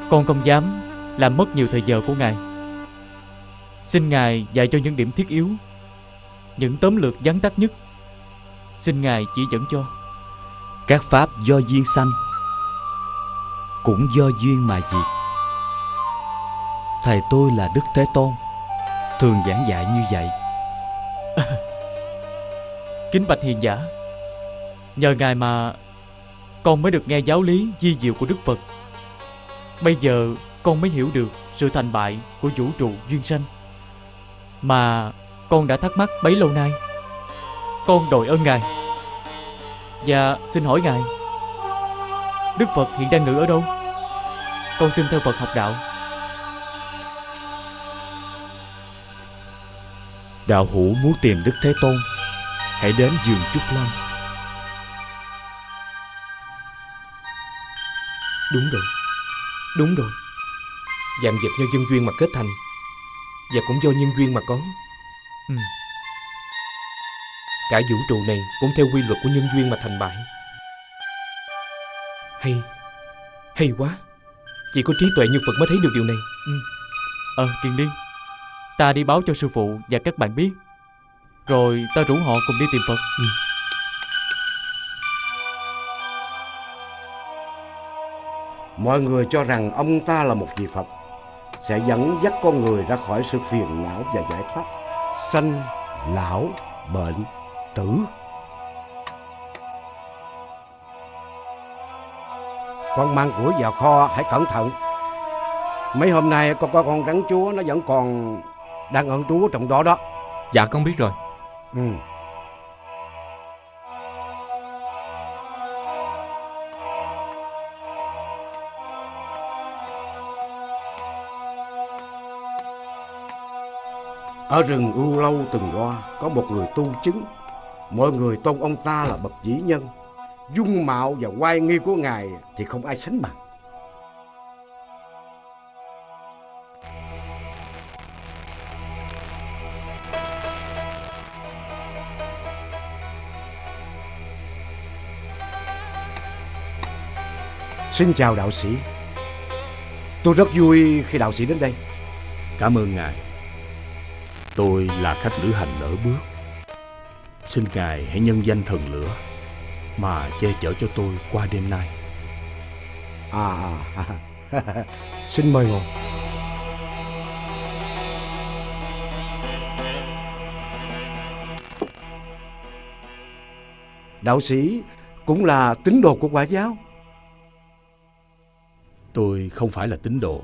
Con không dám làm mất nhiều thời giờ của ngài. Xin ngài dạy cho những điểm thiết yếu, những tóm lược vắn tắt nhất. Xin ngài chỉ dẫn cho.
Các pháp do duyên sanh, cũng do duyên mà diệt. Thầy tôi là Đức Thế Tôn, thường giảng dạy như vậy.
Kính bạch hiền giả, nhờ ngài mà con mới được nghe giáo lý di diệu của Đức Phật. Bây giờ con mới hiểu được sự thành bại của vũ trụ duyên sanh mà con đã thắc mắc bấy lâu nay. Con đội ơn Ngài. Và xin hỏi Ngài, Đức Phật hiện đang ngự ở đâu? Con xin theo Phật học đạo.
Đạo hữu muốn tìm Đức Thế Tôn, hãy đến vườn Trúc Lâm.
Đúng rồi. Vạn vật do nhân duyên mà kết thành, và cũng do nhân duyên mà có. Cả vũ trụ này cũng theo quy luật của nhân duyên mà thành bại. Hay quá. Chỉ có trí tuệ như Phật mới thấy được điều này.
Kiền Liên, ta đi báo cho sư phụ và các bạn biết, rồi ta rủ họ cùng đi tìm Phật.
Mọi người cho rằng ông ta là một vị Phật, sẽ dẫn dắt con người ra khỏi sự phiền não và giải thoát sanh, lão, bệnh, tử. Con mang của vào kho hãy cẩn thận. Mấy hôm nay con có con rắn chúa nó vẫn còn đang ẩn trú trong đó đó.
Dạ con biết rồi.
Ở rừng U Lâu từng qua có một người tu chứng. Mọi người tôn ông ta là bậc vĩ nhân. Dung mạo và oai nghi của ngài thì không ai sánh bằng. Xin chào đạo sĩ. Tôi rất vui khi đạo sĩ đến đây.
Cảm ơn ngài. Tôi là khách lữ hành nở bước. Xin ngài hãy nhân danh thần lửa mà che chở cho tôi qua đêm nay.
Xin mời ngồi. Đạo sĩ cũng là tín đồ của Quả giáo?
Tôi không phải là tín đồ,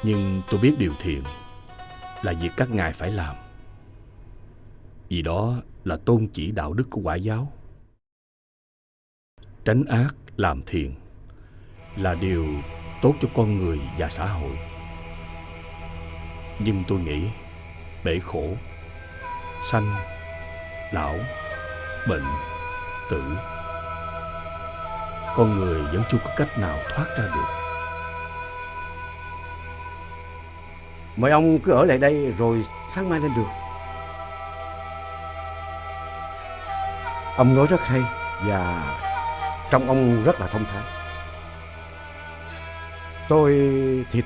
nhưng tôi biết điều thiện là việc các ngài phải làm, vì đó là tôn chỉ đạo đức của Quả giáo. Tránh ác làm thiện là điều tốt cho con người và xã hội. Nhưng tôi nghĩ bể khổ, sanh, lão, bệnh, tử, con người vẫn chưa có cách nào thoát ra được.
Mời ông cứ ở lại đây rồi sáng mai lên đường. Ông nói rất hay và trông ông rất là thông thái.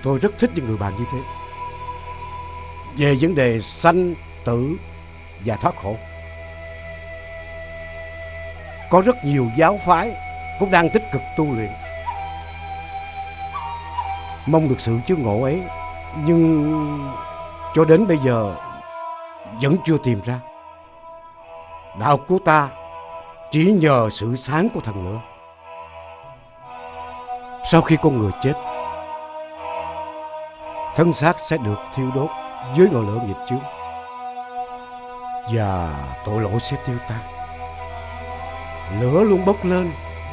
Tôi rất thích những người bạn như thế. Về vấn đề sanh, tử và thoát khổ, có rất nhiều giáo phái cũng đang tích cực tu luyện, mong được sự chứng ngộ ấy, nhưng cho đến bây giờ vẫn chưa tìm ra. Đạo của ta chỉ nhờ sự sáng của thần lửa. Sau khi con người chết, thân xác sẽ được thiêu đốt dưới ngọn lửa nghiệp chướng, và tội lỗi sẽ tiêu tan. Lửa luôn bốc lên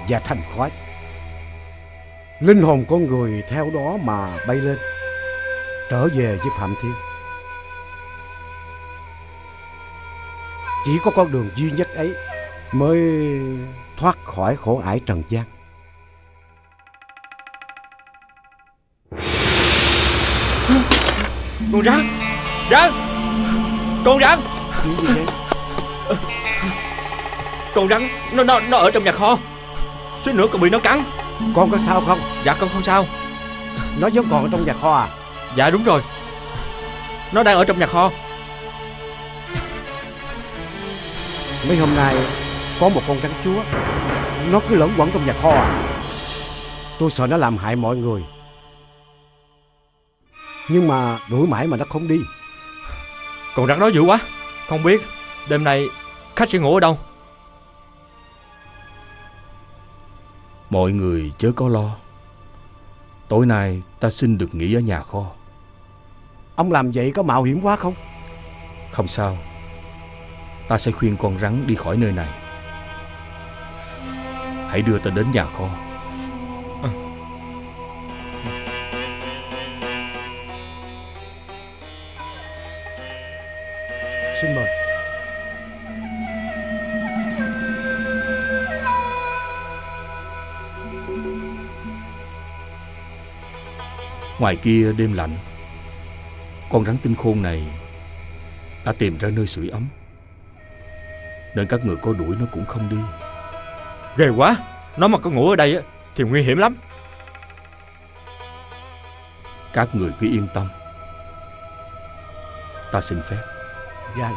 và thành khói. Linh hồn con người theo đó mà bay lên, trở về với Phạm Thiên. Chỉ có con đường duy nhất ấy mới thoát khỏi khổ ải trần gian.
Con rắn! Con rắn!
Chuyện gì vậy?
Con rắn nó ở trong nhà kho, suýt nữa còn bị nó cắn.
Con có sao không?
Dạ con không sao.
Nó vẫn còn ở trong nhà kho à?
Dạ đúng rồi, nó đang ở trong nhà kho.
Mấy hôm nay có một con rắn chúa, nó cứ lẫn quẩn trong nhà kho à. Tôi sợ nó làm hại mọi người, nhưng mà đuổi mãi mà nó không đi.
Con rắn đó dữ quá. Không biết đêm nay khách sẽ ngủ ở đâu.
Mọi người chớ có lo. Tối nay ta xin được nghỉ ở nhà kho.
Ông làm vậy có mạo hiểm quá không?
Không sao. Ta sẽ khuyên con rắn đi khỏi nơi này. Hãy đưa ta đến nhà kho.
Xin mời.
Ngoài kia đêm lạnh. Con rắn tinh khôn này đã tìm ra nơi sưởi ấm, nên các người có đuổi nó cũng không đi.
Ghê quá. Nó mà có ngủ ở đây thì nguy hiểm lắm.
Các người cứ yên tâm. Ta xin phép.
Dạ.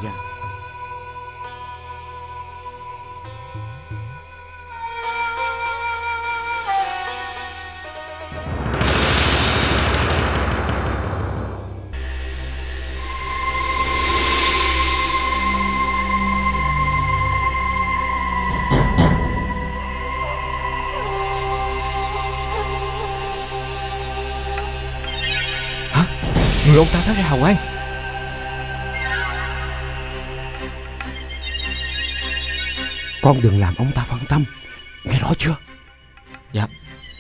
Người ông ta phát ra hào quang.
Con đừng làm ông ta phân tâm, nghe rõ chưa?
Dạ.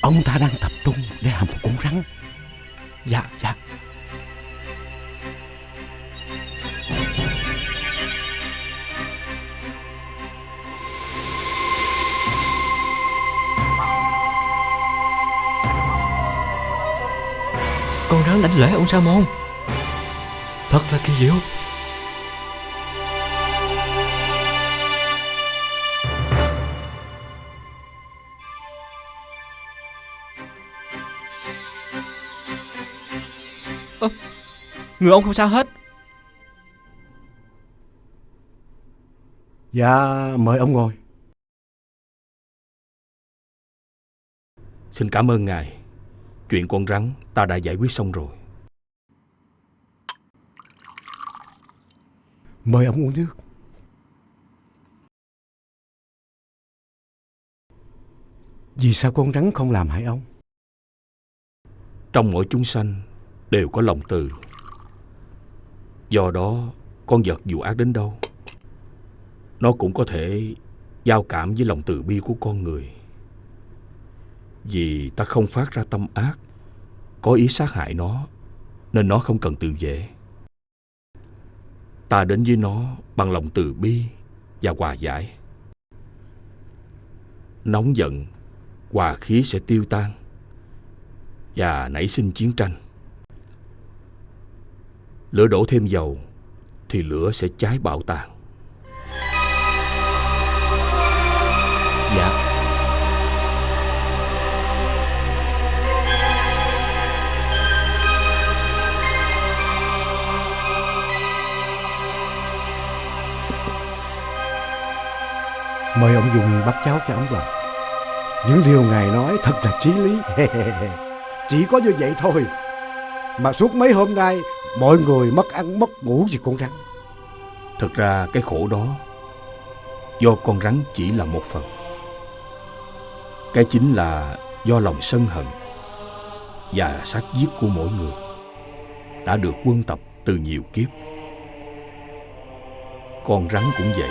Ông ta đang tập trung để hàm phục con rắn.
Dạ. Con rắn đánh lễ ông Sa Môn. Thật là kỳ diệu. Người ông không sao hết.
Dạ, mời ông ngồi.
Xin cảm ơn ngài. Chuyện con rắn ta đã giải quyết xong rồi.
Mời ông uống nước. Vì sao con rắn không làm hại ông?
Trong mỗi chúng sanh đều có lòng từ. Do đó, con vật dù ác đến đâu, nó cũng có thể giao cảm với lòng từ bi của con người. Vì ta không phát ra tâm ác, có ý sát hại nó, nên nó không cần tự vệ. Ta đến với nó bằng lòng từ bi và hòa giải. Nóng giận, hòa khí sẽ tiêu tan và nảy sinh chiến tranh. Lửa đổ thêm dầu thì lửa sẽ cháy bạo tàn.
Dạ.
Mời ông dùng bát cháo cho ấm lòng. Những điều ngài nói thật là chí lý. Chỉ có như vậy thôi mà suốt mấy hôm nay mọi người mất ăn mất ngủ vì con rắn.
Thật ra cái khổ đó do con rắn chỉ là một phần. Cái chính là do lòng sân hận và sát giết của mỗi người đã được quân tập từ nhiều kiếp. Con rắn cũng vậy.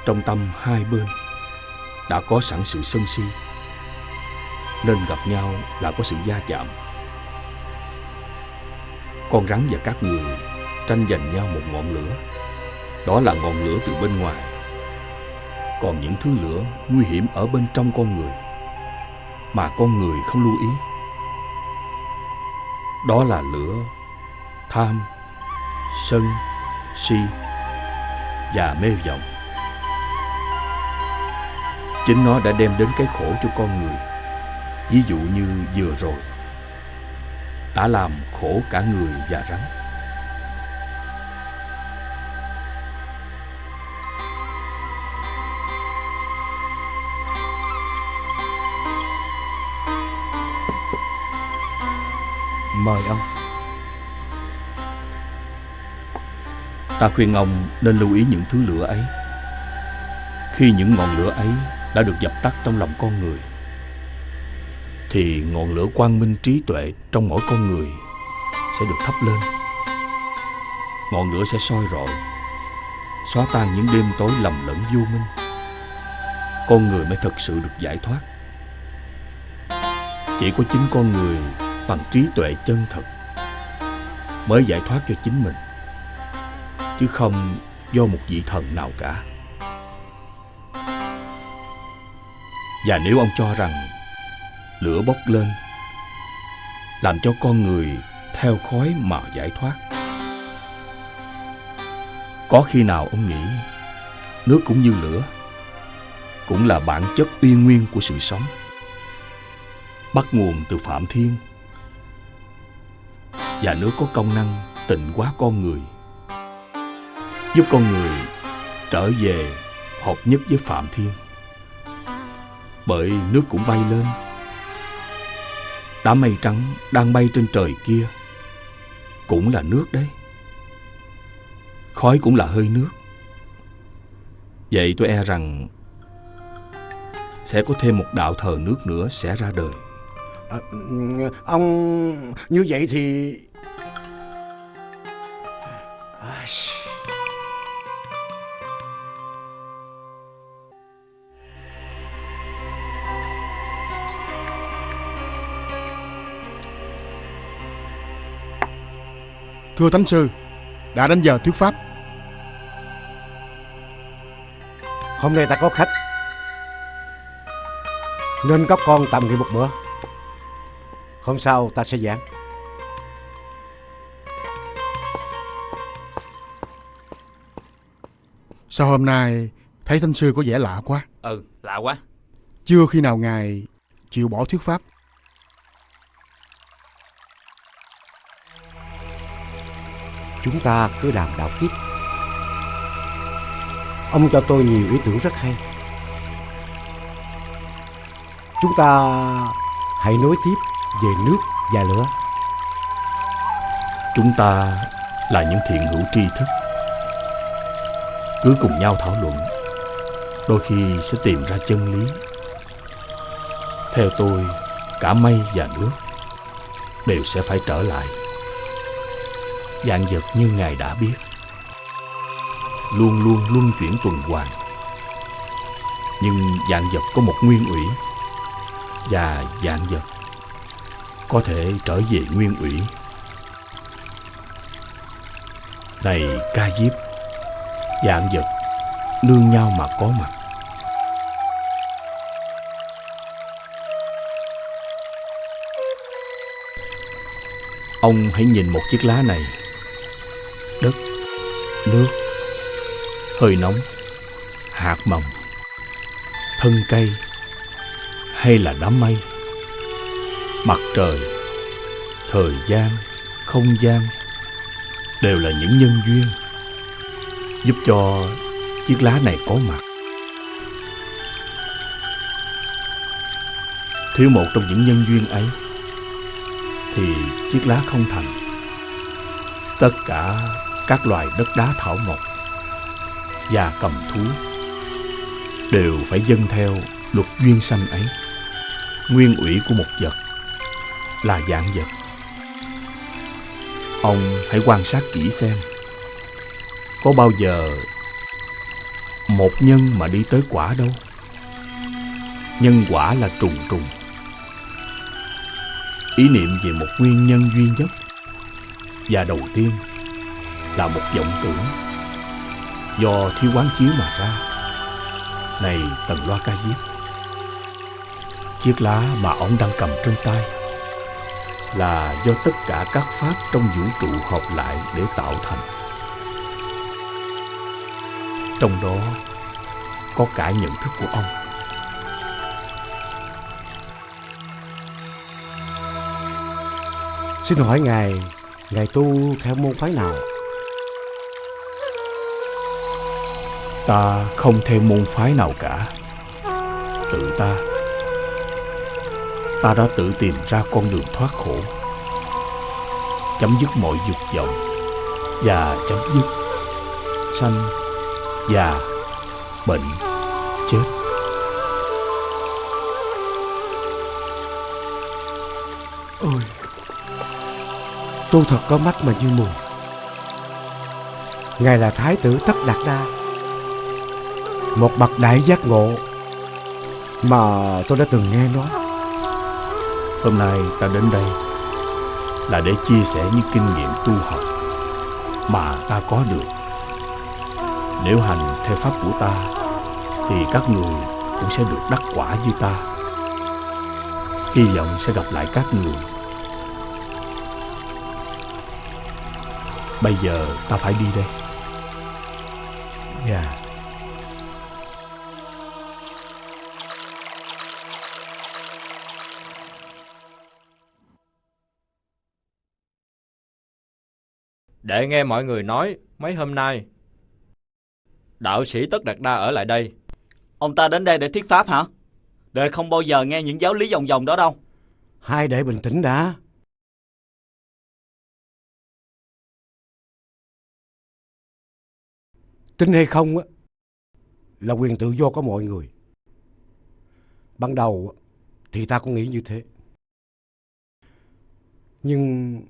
Trong tâm hai bên đã có sẵn sự sân si, nên gặp nhau là có sự va chạm. Con rắn và các người tranh giành nhau một ngọn lửa. Đó là ngọn lửa từ bên ngoài. Còn những thứ lửa nguy hiểm ở bên trong con người mà con người không lưu ý, đó là lửa tham, sân, si và mê vọng. Chính nó đã đem đến cái khổ cho con người. Ví dụ như vừa rồi, đã làm khổ cả người và rắn.
Mời ông.
Ta khuyên ông nên lưu ý những thứ lửa ấy. Khi những ngọn lửa ấy đã được dập tắt trong lòng con người, thì ngọn lửa quang minh trí tuệ trong mỗi con người sẽ được thắp lên. Ngọn lửa sẽ soi rọi, xóa tan những đêm tối lầm lẫn vô minh. Con người mới thực sự được giải thoát. Chỉ có chính con người bằng trí tuệ chân thật mới giải thoát cho chính mình, chứ không do một vị thần nào cả. Và nếu ông cho rằng lửa bốc lên làm cho con người theo khói mà giải thoát, có khi nào ông nghĩ nước cũng như lửa, cũng là bản chất uy nguyên của sự sống, bắt nguồn từ Phạm Thiên, và nước có công năng tịnh hóa con người, giúp con người trở về hợp nhất với Phạm Thiên. Bởi nước cũng bay lên, đám mây trắng đang bay trên trời kia cũng là nước đấy, khói cũng là hơi nước. Vậy tôi e rằng sẽ có thêm một đạo thờ nước nữa sẽ ra đời.
Ông như vậy thì...
Thưa Thánh Sư, đã đến giờ thuyết pháp.
Hôm nay ta có khách, nên các con tạm nghỉ một bữa. Hôm sau ta sẽ giảng.
Sao hôm nay thấy Thánh Sư có vẻ lạ quá?
Lạ quá.
Chưa khi nào Ngài chịu bỏ thuyết pháp.
Chúng ta cứ đàm đạo tiếp. Ông cho tôi nhiều ý tưởng rất hay. Chúng ta hãy nối tiếp về nước và lửa.
Chúng ta là những thiện hữu tri thức, cứ cùng nhau thảo luận, đôi khi sẽ tìm ra chân lý. Theo tôi, cả mây và nước đều sẽ phải trở lại. Vạn vật như Ngài đã biết, luôn luôn luân chuyển tuần hoàn. Nhưng vạn vật có một nguyên ủy, và vạn vật có thể trở về nguyên ủy. Này Ca Diếp, vạn vật nương nhau mà có mặt. Ông hãy nhìn một chiếc lá này. Đất, nước, hơi nóng, hạt mầm, thân cây, hay là đám mây, mặt trời, thời gian, không gian, đều là những nhân duyên giúp cho chiếc lá này có mặt. Thiếu một trong những nhân duyên ấy thì chiếc lá không thành. Tất cả các loài đất đá thảo mộc và cầm thú đều phải dâng theo luật duyên sanh ấy. Nguyên ủy của một vật là vạn vật. Ông hãy quan sát kỹ xem, có bao giờ một nhân mà đi tới quả đâu. Nhân quả là trùng trùng. Ý niệm về một nguyên nhân duy nhất và đầu tiên là một vọng tưởng do thiếu quán chiếu mà ra. Này Tần Loa Ca Diếp, chiếc lá mà ông đang cầm trên tay là do tất cả các pháp trong vũ trụ hợp lại để tạo thành. Trong đó có cả nhận thức của ông.
Xin hỏi Ngài tu theo môn phái nào?
Ta không theo môn phái nào cả. Tự ta đã tự tìm ra con đường thoát khổ, chấm dứt mọi dục vọng và chấm dứt sanh, già, bệnh, chết.
Tôi thật có mắt mà như mù. Ngài là Thái tử Tất Đạt Đa, một bậc đại giác ngộ mà tôi đã từng nghe nói.
Hôm nay ta đến đây là để chia sẻ những kinh nghiệm tu học mà ta có được. Nếu hành theo pháp của ta thì các người cũng sẽ được đắc quả như ta. Hy vọng sẽ gặp lại các người. Bây giờ ta phải đi đây.
Dạ.
Để nghe mọi người nói, mấy hôm nay đạo sĩ Tất Đạt Đa ở lại đây.
Ông ta đến đây để thuyết pháp hả? Đệ không bao giờ nghe những giáo lý vòng vòng đó đâu.
Hai đệ bình tĩnh đã. Tin hay không á là quyền tự do của mọi người. Ban đầu thì ta cũng nghĩ như thế. Nhưng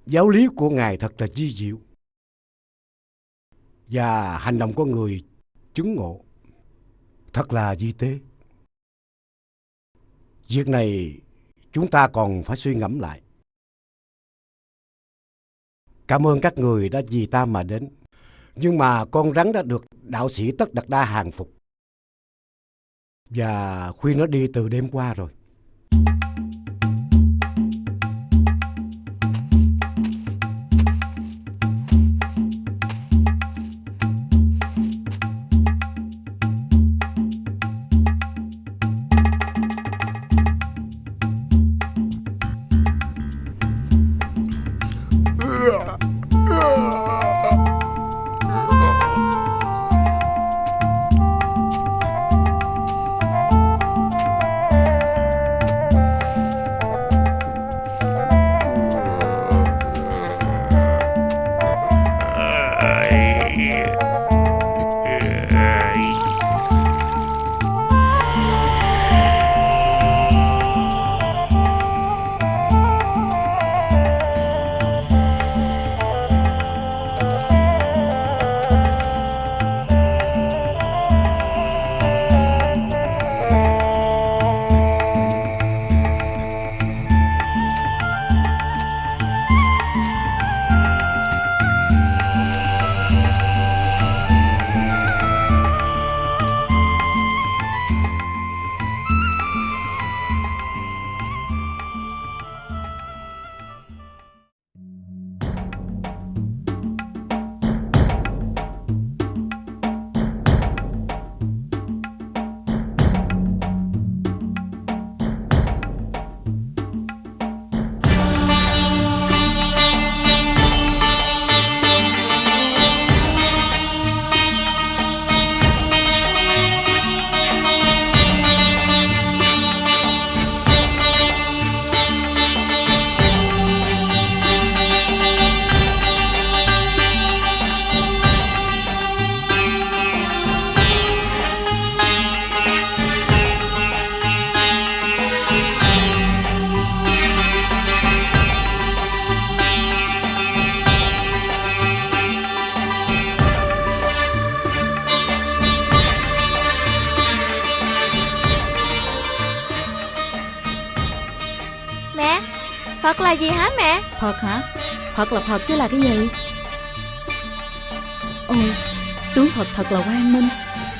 giáo lý của Ngài thật là vi diệu. Và hành động của người chứng ngộ thật là vi tế. Việc này chúng ta còn phải suy ngẫm lại. Cảm ơn các người đã vì ta mà đến. Nhưng mà con rắn đã được đạo sĩ Tất Đạt Đa hàng phục và khuyên nó đi từ đêm qua rồi.
Phật là gì hả mẹ?
Phật hả? Phật là Phật chứ là cái gì? Ôi, tướng Phật thật là quang minh.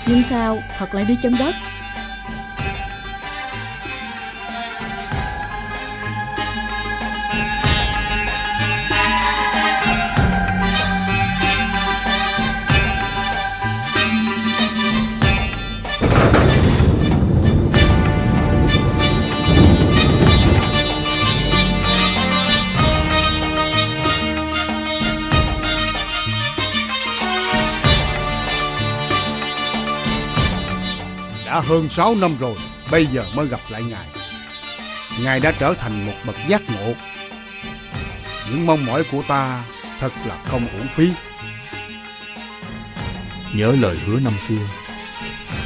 Nhưng sao Phật lại đi chân đất?
Đã hơn 6 năm rồi, bây giờ mới gặp lại Ngài. Ngài đã trở thành một bậc giác ngộ. Những mong mỏi của ta thật là không uổng phí.
Nhớ lời hứa năm xưa,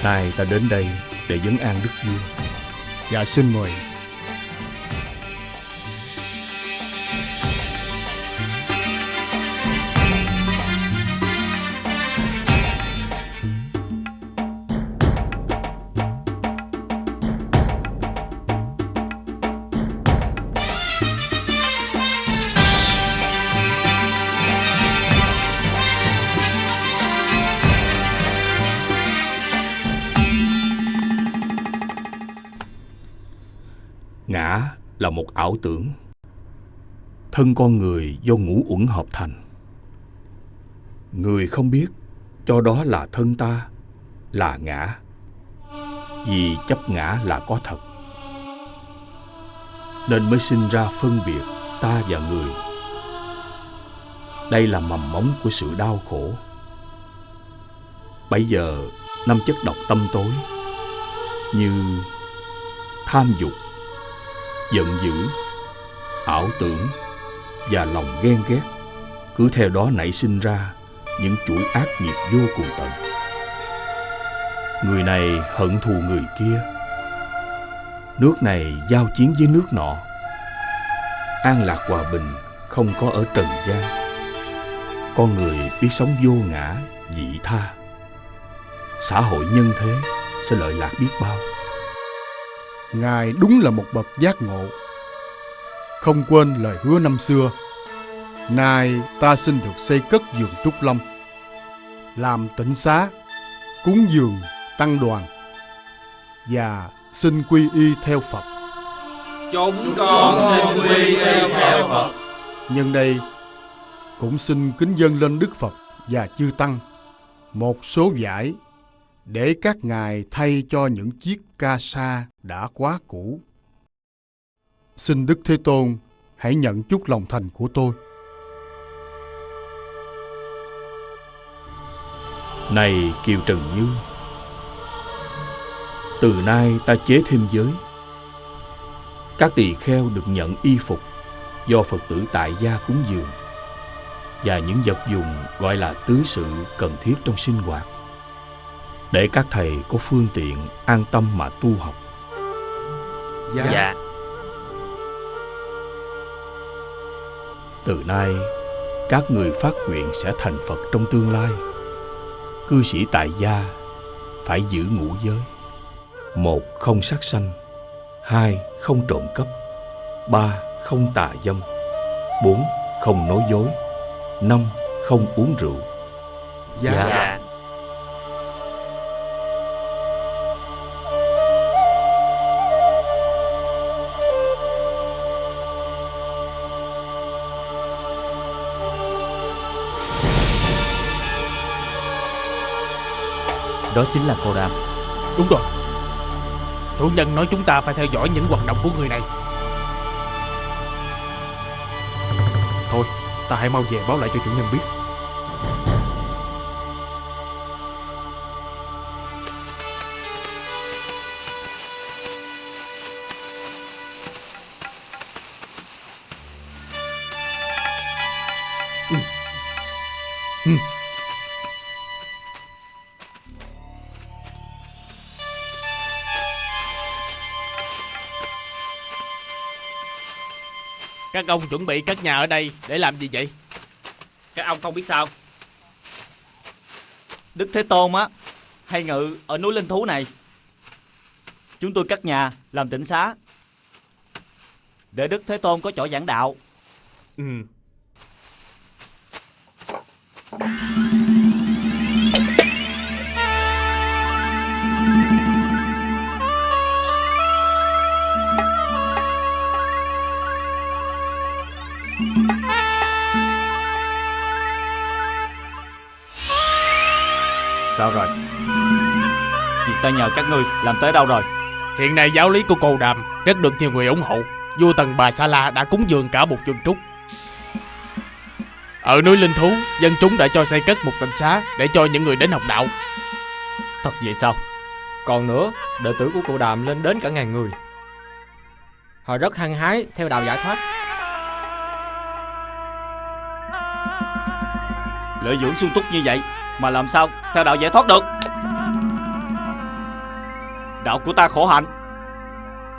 nay ta đến đây để vấn an đức vua.
Dạ xin mời.
là một ảo tưởng. Thân con người do ngũ uẩn hợp thành. Người không biết cho đó là thân ta, là ngã, vì chấp ngã là có thật, nên mới sinh ra phân biệt ta và người. Đây là mầm móng của sự đau khổ. Bấy giờ 5 chất độc tâm tối như tham dục, giận dữ, ảo tưởng và lòng ghen ghét cứ theo đó nảy sinh ra những chuỗi ác nghiệp vô cùng tận. Người này hận thù người kia, nước này giao chiến với nước nọ. An lạc hòa bình không có ở trần gian. Con người biết sống vô ngã, vị tha, xã hội nhân thế sẽ lợi lạc biết bao.
Ngài đúng là một bậc giác ngộ, không quên lời hứa năm xưa. Nay ta xin được xây cất vườn Trúc Lâm, làm tịnh xá, cúng dường tăng đoàn, và xin quy y theo Phật.
Chúng con xin quy y theo Phật.
Nhân đây cũng xin kính dâng lên Đức Phật và chư Tăng một số vải để các ngài thay cho những chiếc ca sa đã quá cũ. Xin Đức Thế Tôn hãy nhận chút lòng thành của tôi.
Này Kiều Trần Như, từ nay ta chế thêm giới. Các tỳ kheo được nhận y phục do Phật tử tại gia cúng dường, và những vật dụng gọi là tứ sự cần thiết trong sinh hoạt, để các thầy có phương tiện an tâm mà tu học.
Dạ.
Từ nay các người phát nguyện sẽ thành Phật trong tương lai. Cư sĩ tại gia phải giữ ngũ giới: 1. Không sát sanh, 2. Không trộm cắp, 3. Không tà dâm, 4. Không nói dối, 5. Không uống rượu.
Dạ.
Đó chính là Cô Đàm.
Đúng rồi. Chủ nhân nói chúng ta phải theo dõi những hoạt động của người này.
Thôi, ta hãy mau về báo lại cho chủ nhân biết.
Các ông chuẩn bị cất nhà ở đây để làm gì vậy?
Các ông không biết sao?
Đức Thế Tôn á hay ngự ở núi Linh Thú này. Chúng tôi cất nhà làm tịnh xá để Đức Thế Tôn có chỗ giảng đạo. Sao rồi? Việc ta nhờ các ngươi làm tới đâu rồi?
Hiện nay giáo lý của Cô Đàm rất được nhiều người ủng hộ. Vua Tần Bà Sa La đã cúng dường cả một vườn trúc. Ở núi Linh Thú, dân chúng đã cho xây cất một tịnh xá để cho những người đến học đạo.
Thật vậy sao?
Còn nữa, đệ tử của Cụ Đàm lên đến cả 1000 người. Họ rất hăng hái theo đạo giải thoát.
Lợi dưỡng sung túc như vậy mà làm sao theo đạo giải thoát được? Đạo của ta khổ hạnh,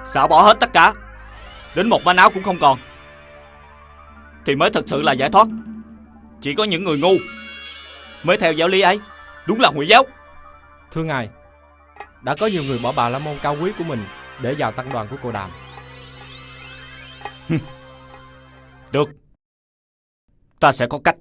xả bỏ hết tất cả, đến một manh áo cũng không còn, thì mới thật sự là giải thoát. Chỉ có những người ngu mới theo giáo lý ấy. Đúng là ngụy giáo.
Thưa ngài, đã có nhiều người bỏ Bà La Môn cao quý của mình để vào tăng đoàn của Cô Đàm.
Được, ta sẽ có cách.